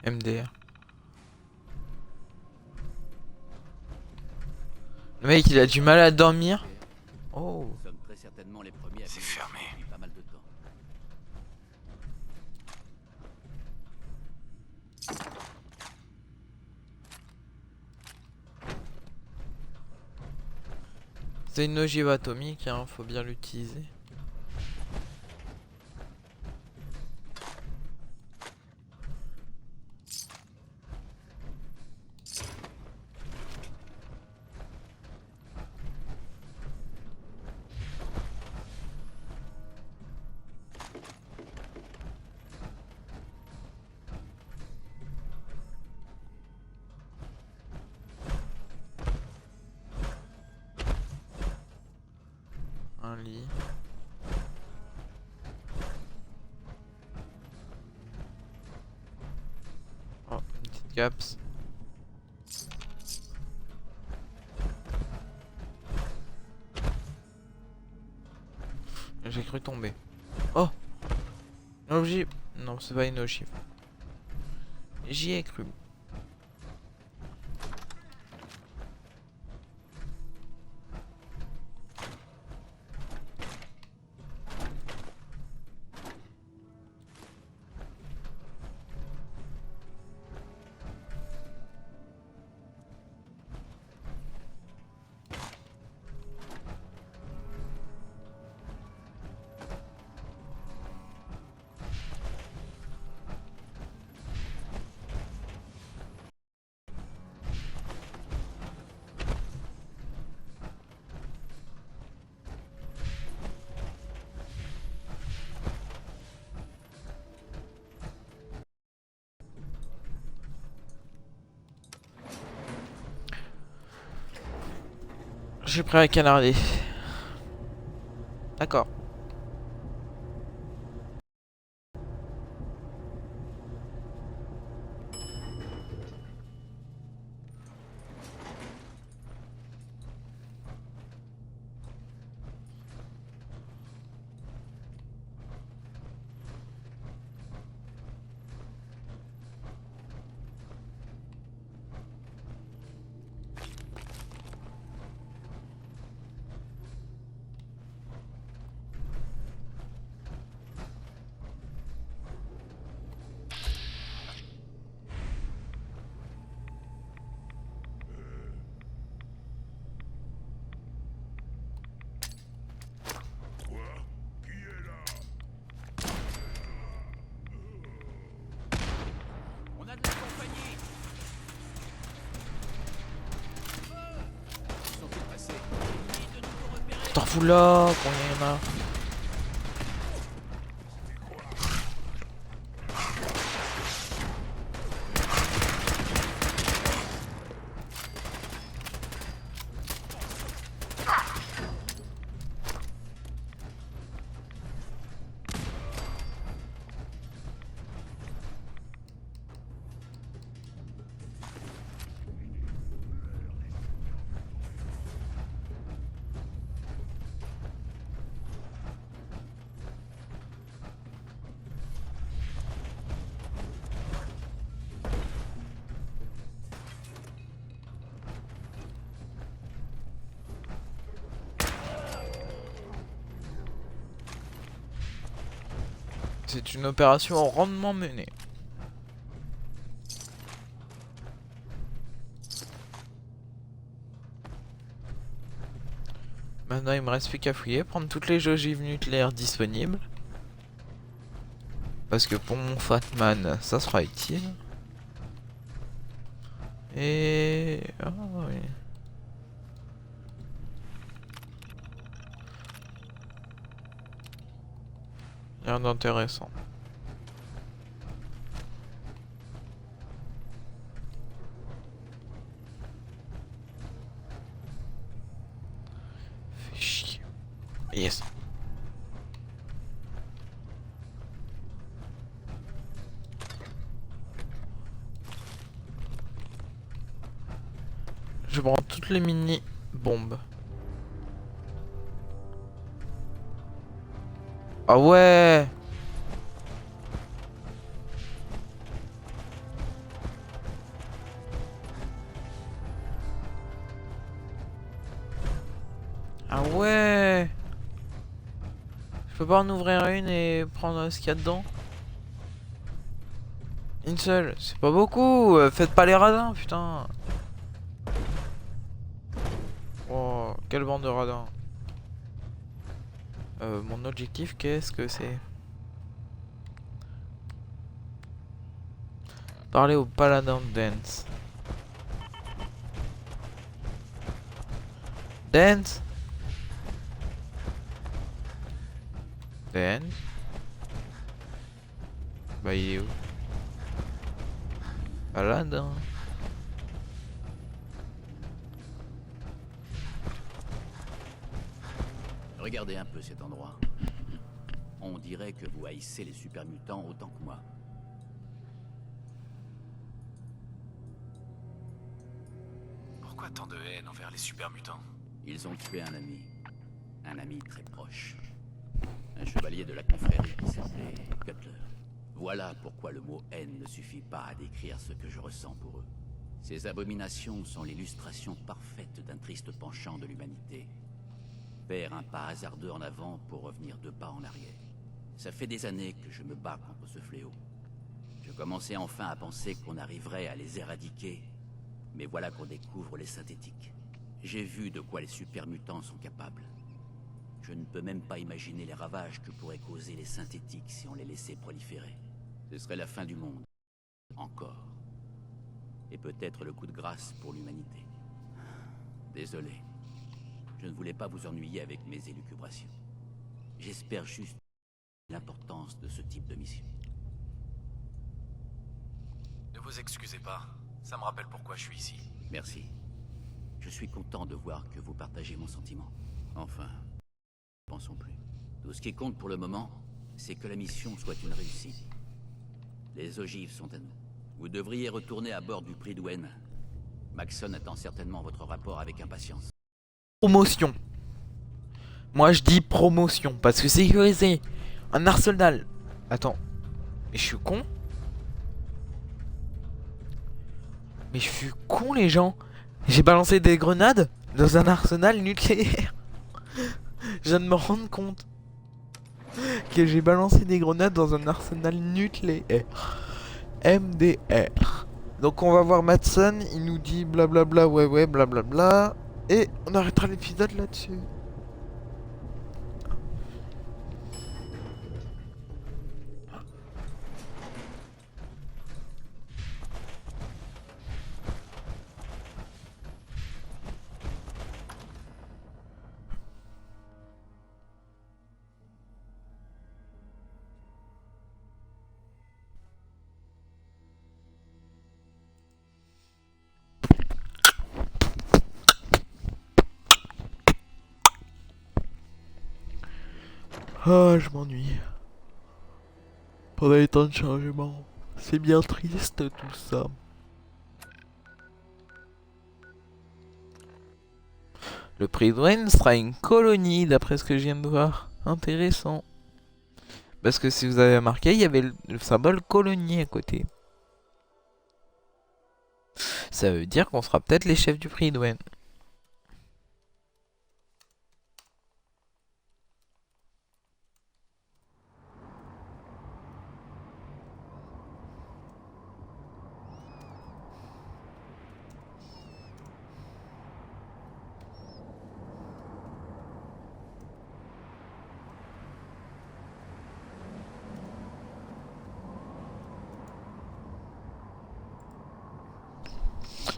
MDR. Le mec il a du mal à dormir. Oh. Nous sommes très certainement les premiers à C'est venir fermé. depuis pas mal de temps. C'est une ogive atomique, hein, faut bien l'utiliser. Un lit. Oh, une petite caps. J'ai cru tomber. Oh! Une ogive. Non, c'est pas une ogive. J'y ai cru. J'ai prêt à canarder. D'accord. fout là quand il y en a. C'est une opération rondement menée. Maintenant il me reste plus qu'à fouiller, prendre toutes les ogives nucléaires disponibles. Parce que pour mon Fatman ça sera utile. Et... ah oui. Rien d'intéressant. Fait chier. Yes. Je prends toutes les mini bombes. Ah ouais. Ah ouais. Je peux pas en ouvrir une et prendre ce qu'il y a dedans? Une seule, c'est pas beaucoup. Faites pas les radins, putain. Oh, quelle bande de radins. Mon objectif, qu'est-ce que c'est? Parler au paladin Dance. Dance? Dance? Bah il est où? Paladin. Regardez un peu cet endroit. On dirait que vous haïssez les super mutants autant que moi. Pourquoi tant de haine envers les super mutants? Ils ont tué un ami très proche. Un chevalier de la confrérie qui s'appelait Cutler. Voilà pourquoi le mot haine ne suffit pas à décrire ce que je ressens pour eux. Ces abominations sont l'illustration parfaite d'un triste penchant de l'humanité. Faire un pas hasardeux en avant pour revenir 2 pas en arrière. Ça fait des années que je me bats contre ce fléau. Je commençais enfin à penser qu'on arriverait à les éradiquer, mais voilà qu'on découvre les synthétiques. J'ai vu de quoi les super mutants sont capables. Je ne peux même pas imaginer les ravages que pourraient causer les synthétiques si on les laissait proliférer. Ce serait la fin du monde. Encore. Et peut-être le coup de grâce pour l'humanité. Désolé. Je ne voulais pas vous ennuyer avec mes élucubrations. J'espère juste l'importance de ce type de mission. Ne vous excusez pas. Ça me rappelle pourquoi je suis ici. Merci. Je suis content de voir que vous partagez mon sentiment. Enfin, pensons plus. Tout ce qui compte pour le moment, c'est que la mission soit une réussite. Les ogives sont à nous. Vous devriez retourner à bord du Prydwen. Maxson attend certainement votre rapport avec impatience. Promotion. Moi je dis promotion parce que sécuriser un arsenal. Attends, mais je suis con. Mais je suis con les gens. J'ai balancé des grenades dans un arsenal nucléaire. Je viens de me rendre compte que j'ai balancé des grenades dans un arsenal nucléaire. MDR. Donc on va voir Madsen, il nous dit blablabla, ouais blablabla. Et on arrêtera l'épisode là-dessus. Ah, je m'ennuie. Pendant les temps de chargement. C'est bien triste tout ça. Le Prydwen sera une colonie d'après ce que je viens de voir. Intéressant. Parce que si vous avez remarqué, il y avait le symbole colonie à côté. Ça veut dire qu'on sera peut-être les chefs du Prydwen.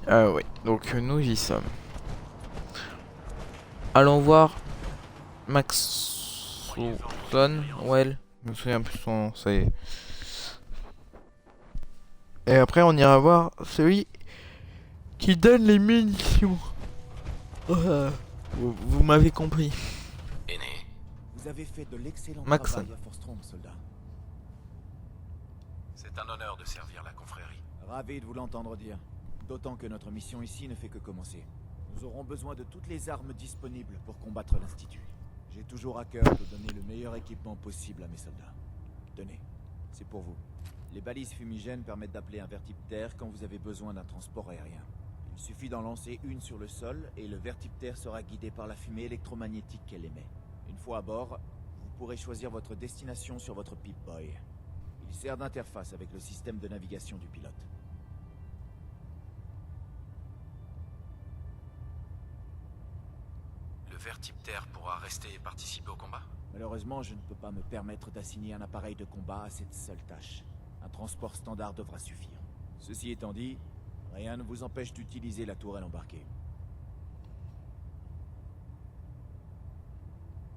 Ah oui, donc nous y sommes. Allons voir Maxson. Well, je me souviens plus son nom, ça y est. Et après on ira voir celui qui donne les munitions. Vous m'avez compris. Aîné. Vous avez fait de l'excellent Maxon. travail à Forstrong, soldat. C'est un honneur de servir la confrérie. Ravi de vous l'entendre dire. D'autant que notre mission ici ne fait que commencer. Nous aurons besoin de toutes les armes disponibles pour combattre l'Institut. J'ai toujours à cœur de donner le meilleur équipement possible à mes soldats. Tenez, c'est pour vous. Les balises fumigènes permettent d'appeler un vertiptère quand vous avez besoin d'un transport aérien. Il suffit d'en lancer une sur le sol et le vertiptère sera guidé par la fumée électromagnétique qu'elle émet. Une fois à bord, vous pourrez choisir votre destination sur votre Pip-Boy. Il sert d'interface avec le système de navigation du pilote. Le vertiptère pourra rester et participer au combat? Malheureusement, je ne peux pas me permettre d'assigner un appareil de combat à cette seule tâche. Un transport standard devra suffire. Ceci étant dit, rien ne vous empêche d'utiliser la tourelle embarquée.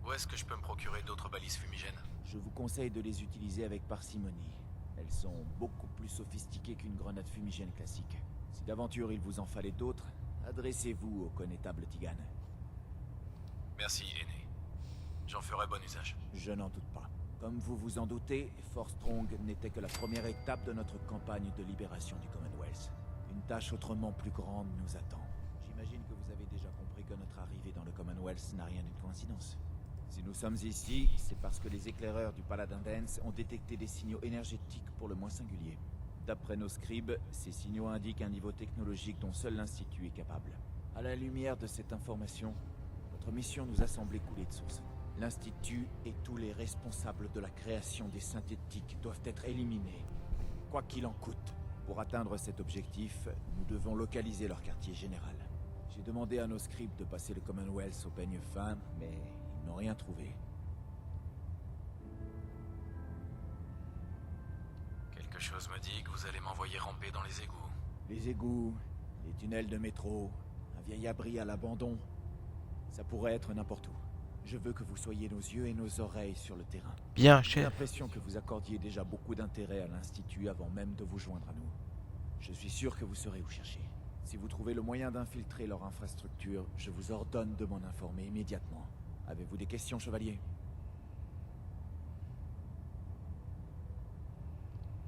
Où est-ce que je peux me procurer d'autres balises fumigènes? Je vous conseille de les utiliser avec parcimonie. Elles sont beaucoup plus sophistiquées qu'une grenade fumigène classique. Si d'aventure il vous en fallait d'autres, adressez-vous au connétable Tigan. Merci, aîné. J'en ferai bon usage. Je n'en doute pas. Comme vous vous en doutez, Forstrong n'était que la première étape de notre campagne de libération du Commonwealth. Une tâche autrement plus grande nous attend. J'imagine que vous avez déjà compris que notre arrivée dans le Commonwealth n'a rien d'une coïncidence. Si nous sommes ici, c'est parce que les éclaireurs du Paladin Dance ont détecté des signaux énergétiques pour le moins singuliers. D'après nos scribes, ces signaux indiquent un niveau technologique dont seul l'Institut est capable. À la lumière de cette information, notre mission nous a semblé couler de source. L'Institut et tous les responsables de la création des synthétiques doivent être éliminés, quoi qu'il en coûte. Pour atteindre cet objectif, nous devons localiser leur quartier général. J'ai demandé à nos scribes de passer le Commonwealth au peigne fin, mais ils n'ont rien trouvé. Quelque chose me dit que vous allez m'envoyer ramper dans les égouts. Les égouts, les tunnels de métro, un vieil abri à l'abandon, ça pourrait être n'importe où. Je veux que vous soyez nos yeux et nos oreilles sur le terrain. Bien, J'ai chef. l'impression que vous accordiez déjà beaucoup d'intérêt à l'Institut avant même de vous joindre à nous. Je suis sûr que vous saurez où chercher. Si vous trouvez le moyen d'infiltrer leur infrastructure, je vous ordonne de m'en informer immédiatement. Avez-vous des questions, chevalier?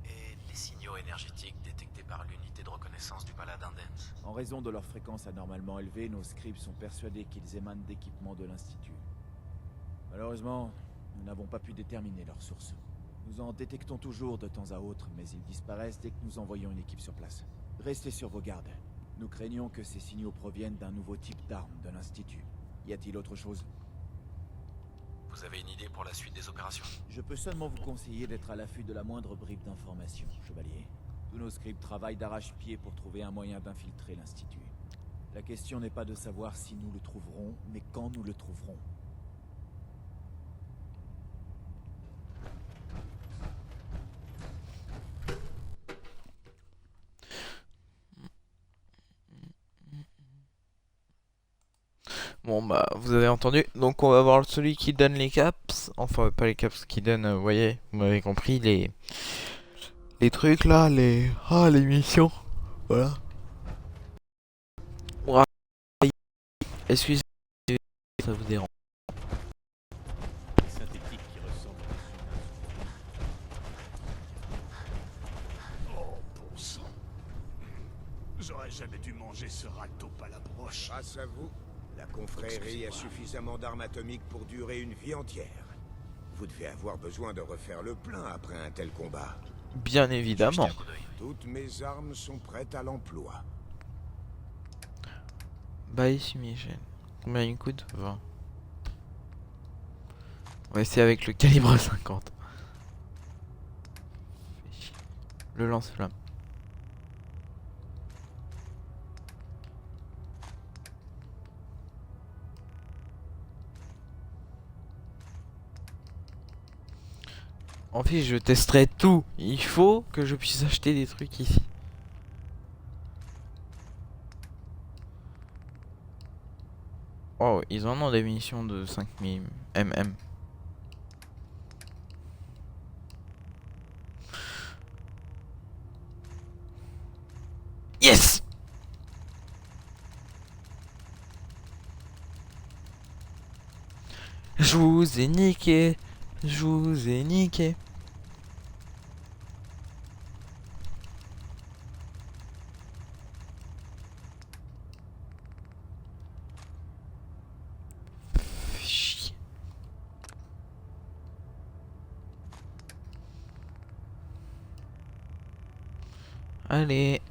Et les signaux énergétiques détectés par l'unité de reconnaissance du Paladin Dance? En raison de leur fréquence anormalement élevée, nos scribes sont persuadés qu'ils émanent d'équipements de l'Institut. Malheureusement, nous n'avons pas pu déterminer leur source. Nous en détectons toujours de temps à autre, mais ils disparaissent dès que nous envoyons une équipe sur place. Restez sur vos gardes. Nous craignons que ces signaux proviennent d'un nouveau type d'arme de l'Institut. Y a-t-il autre chose? Vous avez une idée pour la suite des opérations? Je peux seulement vous conseiller d'être à l'affût de la moindre bribe d'information, chevalier. Tous nos scribes travaillent d'arrache-pied pour trouver un moyen d'infiltrer l'Institut. La question n'est pas de savoir si nous le trouverons, mais quand nous le trouverons. Bon bah vous avez entendu, donc on va voir celui qui donne les caps, enfin pas les caps, qui donne, vous voyez, vous m'avez compris, les trucs là, les missions, voilà. Ouais. Excusez, ça vous dérange. Les synthétiques qui J'aurais jamais dû manger ce râteau à la broche. Grâce à vous, la confrérie a suffisamment d'armes atomiques pour durer une vie entière. Vous devez avoir besoin de refaire le plein après un tel combat. Bien évidemment. Toutes mes armes sont prêtes à l'emploi. Buy fumigène. Combien il coûte? 20. On va essayer avec le calibre 50. Le lance-flamme. En fait, je testerai tout. Il faut que je puisse acheter des trucs ici. Oh, ils en ont des munitions de 5000 mm. Yes! Je vous ai niqué. Je vous ai niqué. Chier. Allez.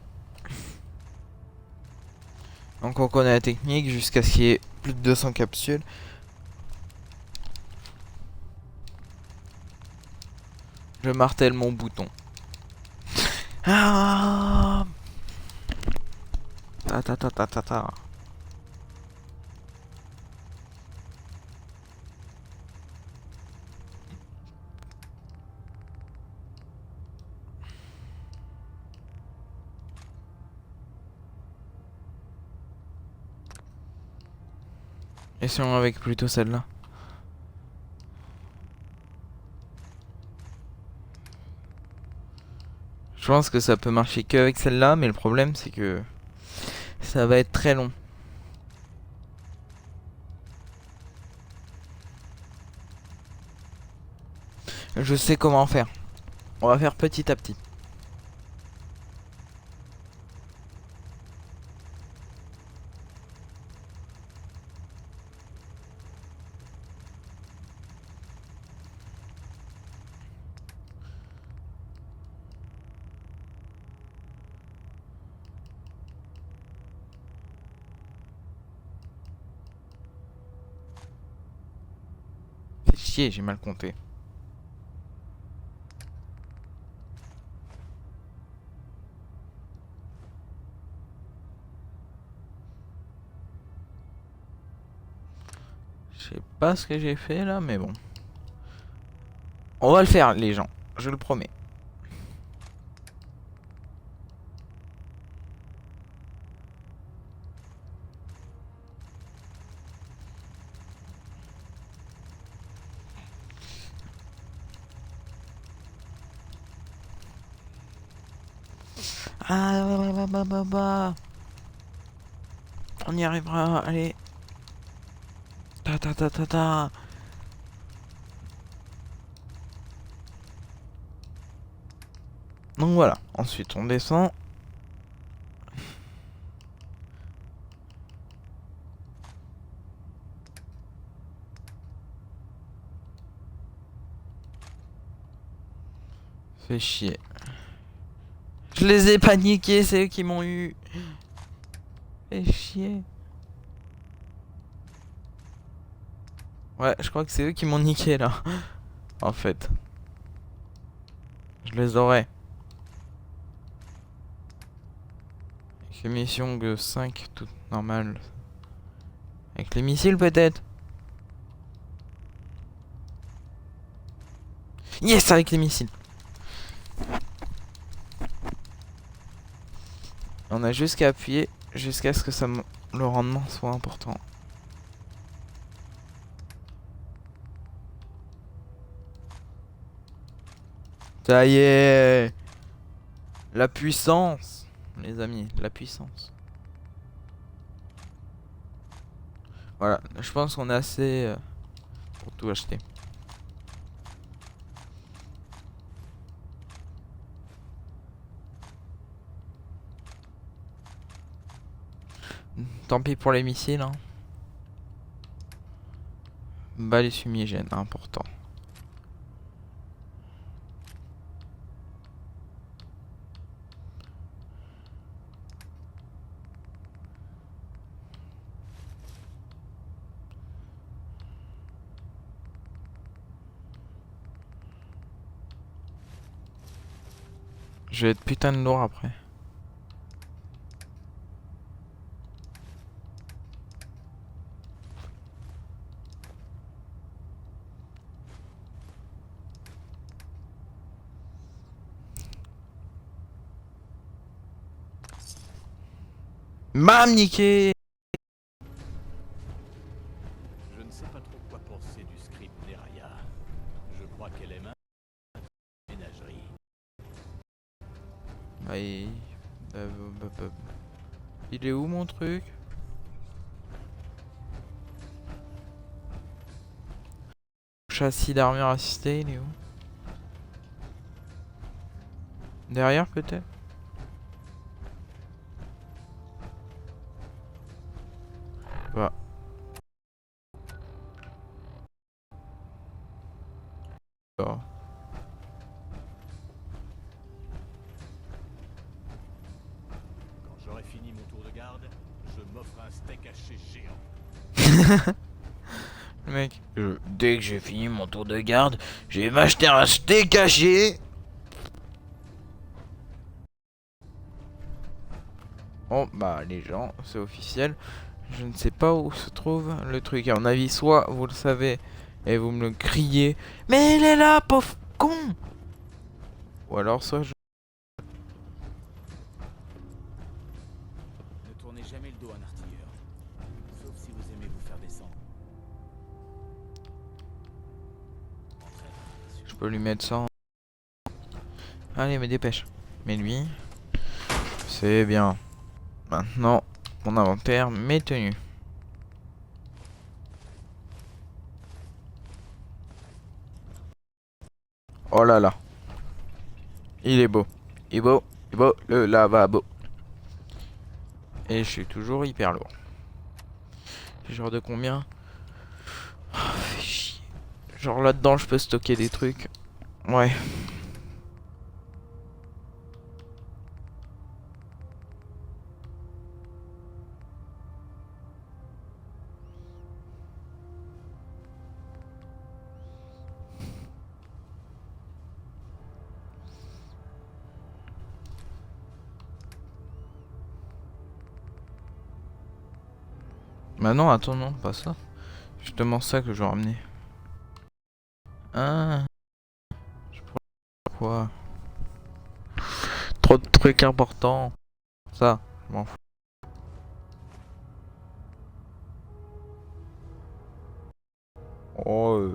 Donc on connaît la technique jusqu'à ce qu'il y ait plus de 200 capsules. Je martèle mon bouton. Ah, ta ta ta ta ta ta. Essayons avec plutôt celle-là. Je pense que ça peut marcher que avec celle-là, mais le problème c'est que ça va être très long. Je sais comment faire. On va faire petit à petit. Fais chier, j'ai mal compté. Je sais pas ce que j'ai fait là, mais bon. On va le faire, les gens. Je le promets. Ah, bah. On y arrivera, allez. Ta ta ta ta ta. Donc voilà, ensuite on descend. Fait chier. Je les ai paniqués, c'est eux qui m'ont eu. Fait chier. Ouais, je crois que c'est eux qui m'ont niqué là. En fait. Je les aurais. Avec les missions de 5, tout normal. Avec les missiles peut-être. Yes, avec les missiles. On a juste qu'à appuyer jusqu'à ce que ça le rendement soit important. Ça y est. La puissance, les amis, la puissance. Voilà, je pense qu'on a assez pour tout acheter. Tant pis pour les missiles. Hein. Balai fumigène, important. Je vais être putain de lourd après. Mam niqué. Je ne sais pas trop quoi penser du script d'Eraya. Je crois qu'elle aime un ménagerie. Bah, il est où mon truc? Châssis d'armure assistée, il est où? Derrière peut-être? Bah. Oh. Quand j'aurai fini mon tour de garde, je m'offre un steak haché géant. Le mec, dès que j'ai fini mon tour de garde, je vais m'acheter un steak haché. Bon bah les gens, c'est officiel. Je ne sais pas où se trouve le truc. À mon avis, soit vous le savez et vous me le criez, mais il est là, pauvre con. Ou alors soit je... Ne tournez jamais le dos à un artilleur. Sauf si vous aimez vous faire descendre. Je peux lui mettre ça en... Allez, mais dépêche. Mais lui, c'est bien. Maintenant, mon inventaire, mes tenues. Oh là là. Il est beau. Il est beau. Il est beau. Le lavabo. Et je suis toujours hyper lourd. Genre de combien? Oh, fait chier. Genre là-dedans, je peux stocker des trucs. Ouais. Bah non, attends, non, pas ça. Justement ça que je vais ramener. Ah. Je pourrais... Quoi? Trop de trucs importants. Ça, je m'en fous. Oh.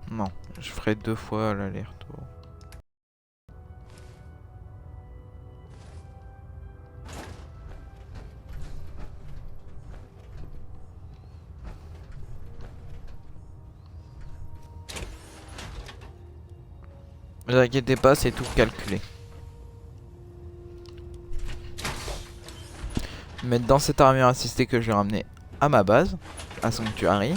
Non, je ferai 2 fois l'aller-retour. Ne vous inquiétez pas, c'est tout calculé. Mettre dans cette armure assistée que je vais ramener à ma base, à Sanctuary.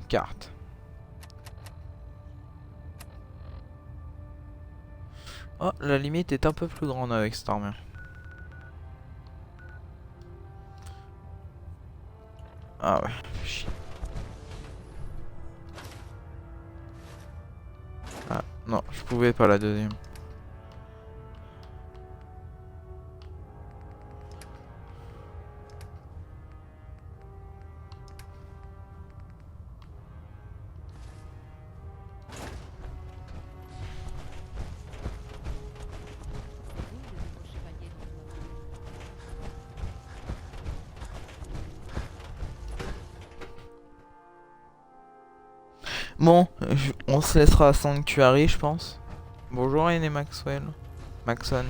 Carte. Oh, la limite est un peu plus grande avec cette armure. Ah ouais, chier. Ah non, je pouvais pas la deuxième. Bon, on se laissera à Sanctuary, je pense. Bonjour, Aine Maxwell. Maxon.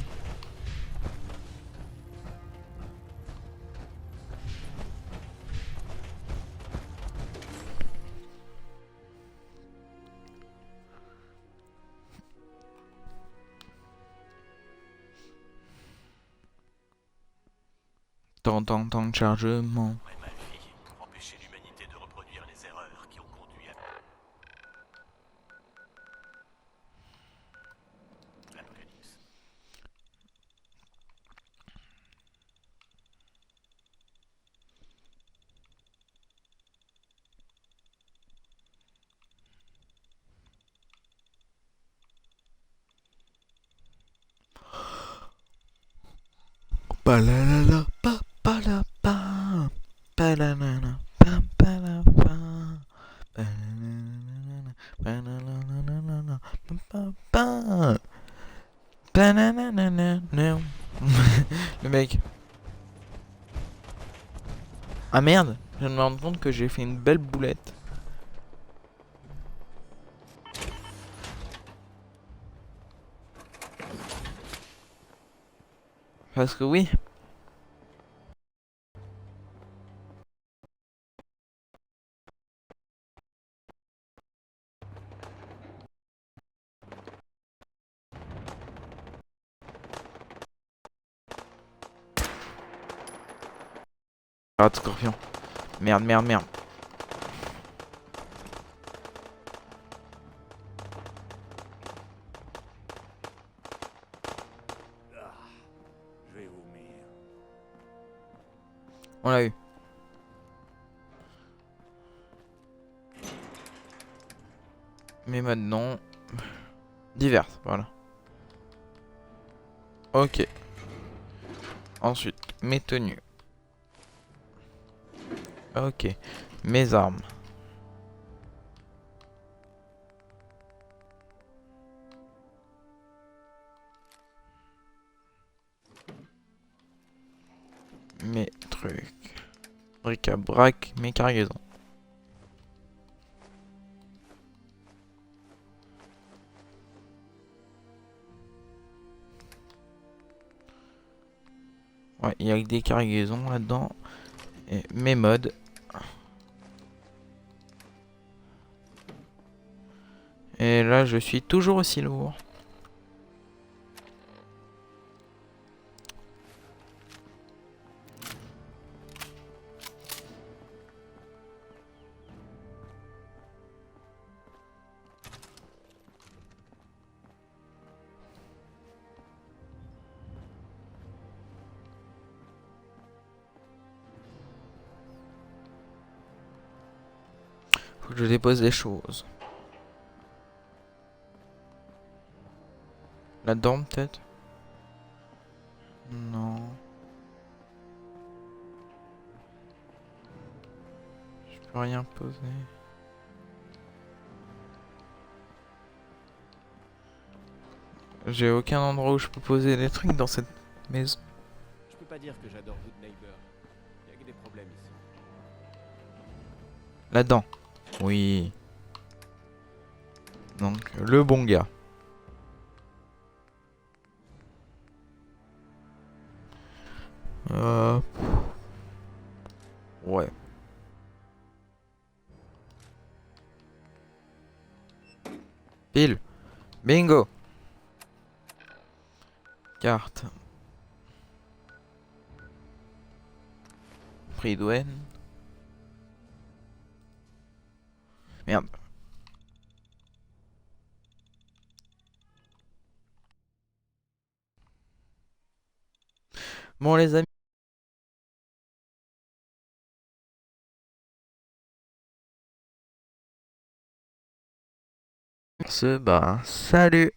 Temps de chargement. Ma vie pour empêcher l'humanité de reproduire les erreurs qui ont conduit à l'Apocalypse. Palalala, pa pala pa, palalala, pa pala pa, palalala, palalala, pa pa, palalala, non. Le mec. Ah merde, je viens de me rendre compte que j'ai fait une belle boulette. Parce que oui. Rate scorpion. Merde, merde, merde. Je vais vomir. On l'a eu. Mais maintenant... diverses, voilà. Ok. Ensuite, mes tenues. Ok. Mes armes. Mes trucs. Bric-à-brac, mes cargaisons. Ouais, il y a que des cargaisons là-dedans. Et mes mods. Et là, je suis toujours aussi lourd. Faut que je dépose des choses. Là-dedans, peut-être? Non. Je peux rien poser. J'ai aucun endroit où je peux poser des trucs dans cette maison. Je peux pas dire que j'adore Good Neighbor. Il y a que des problèmes ici. Là-dedans. Oui. Donc, le bon gars. Ouais. Pile. Bingo. Carte. Prix douane. Merde. Bon les amis. Salut.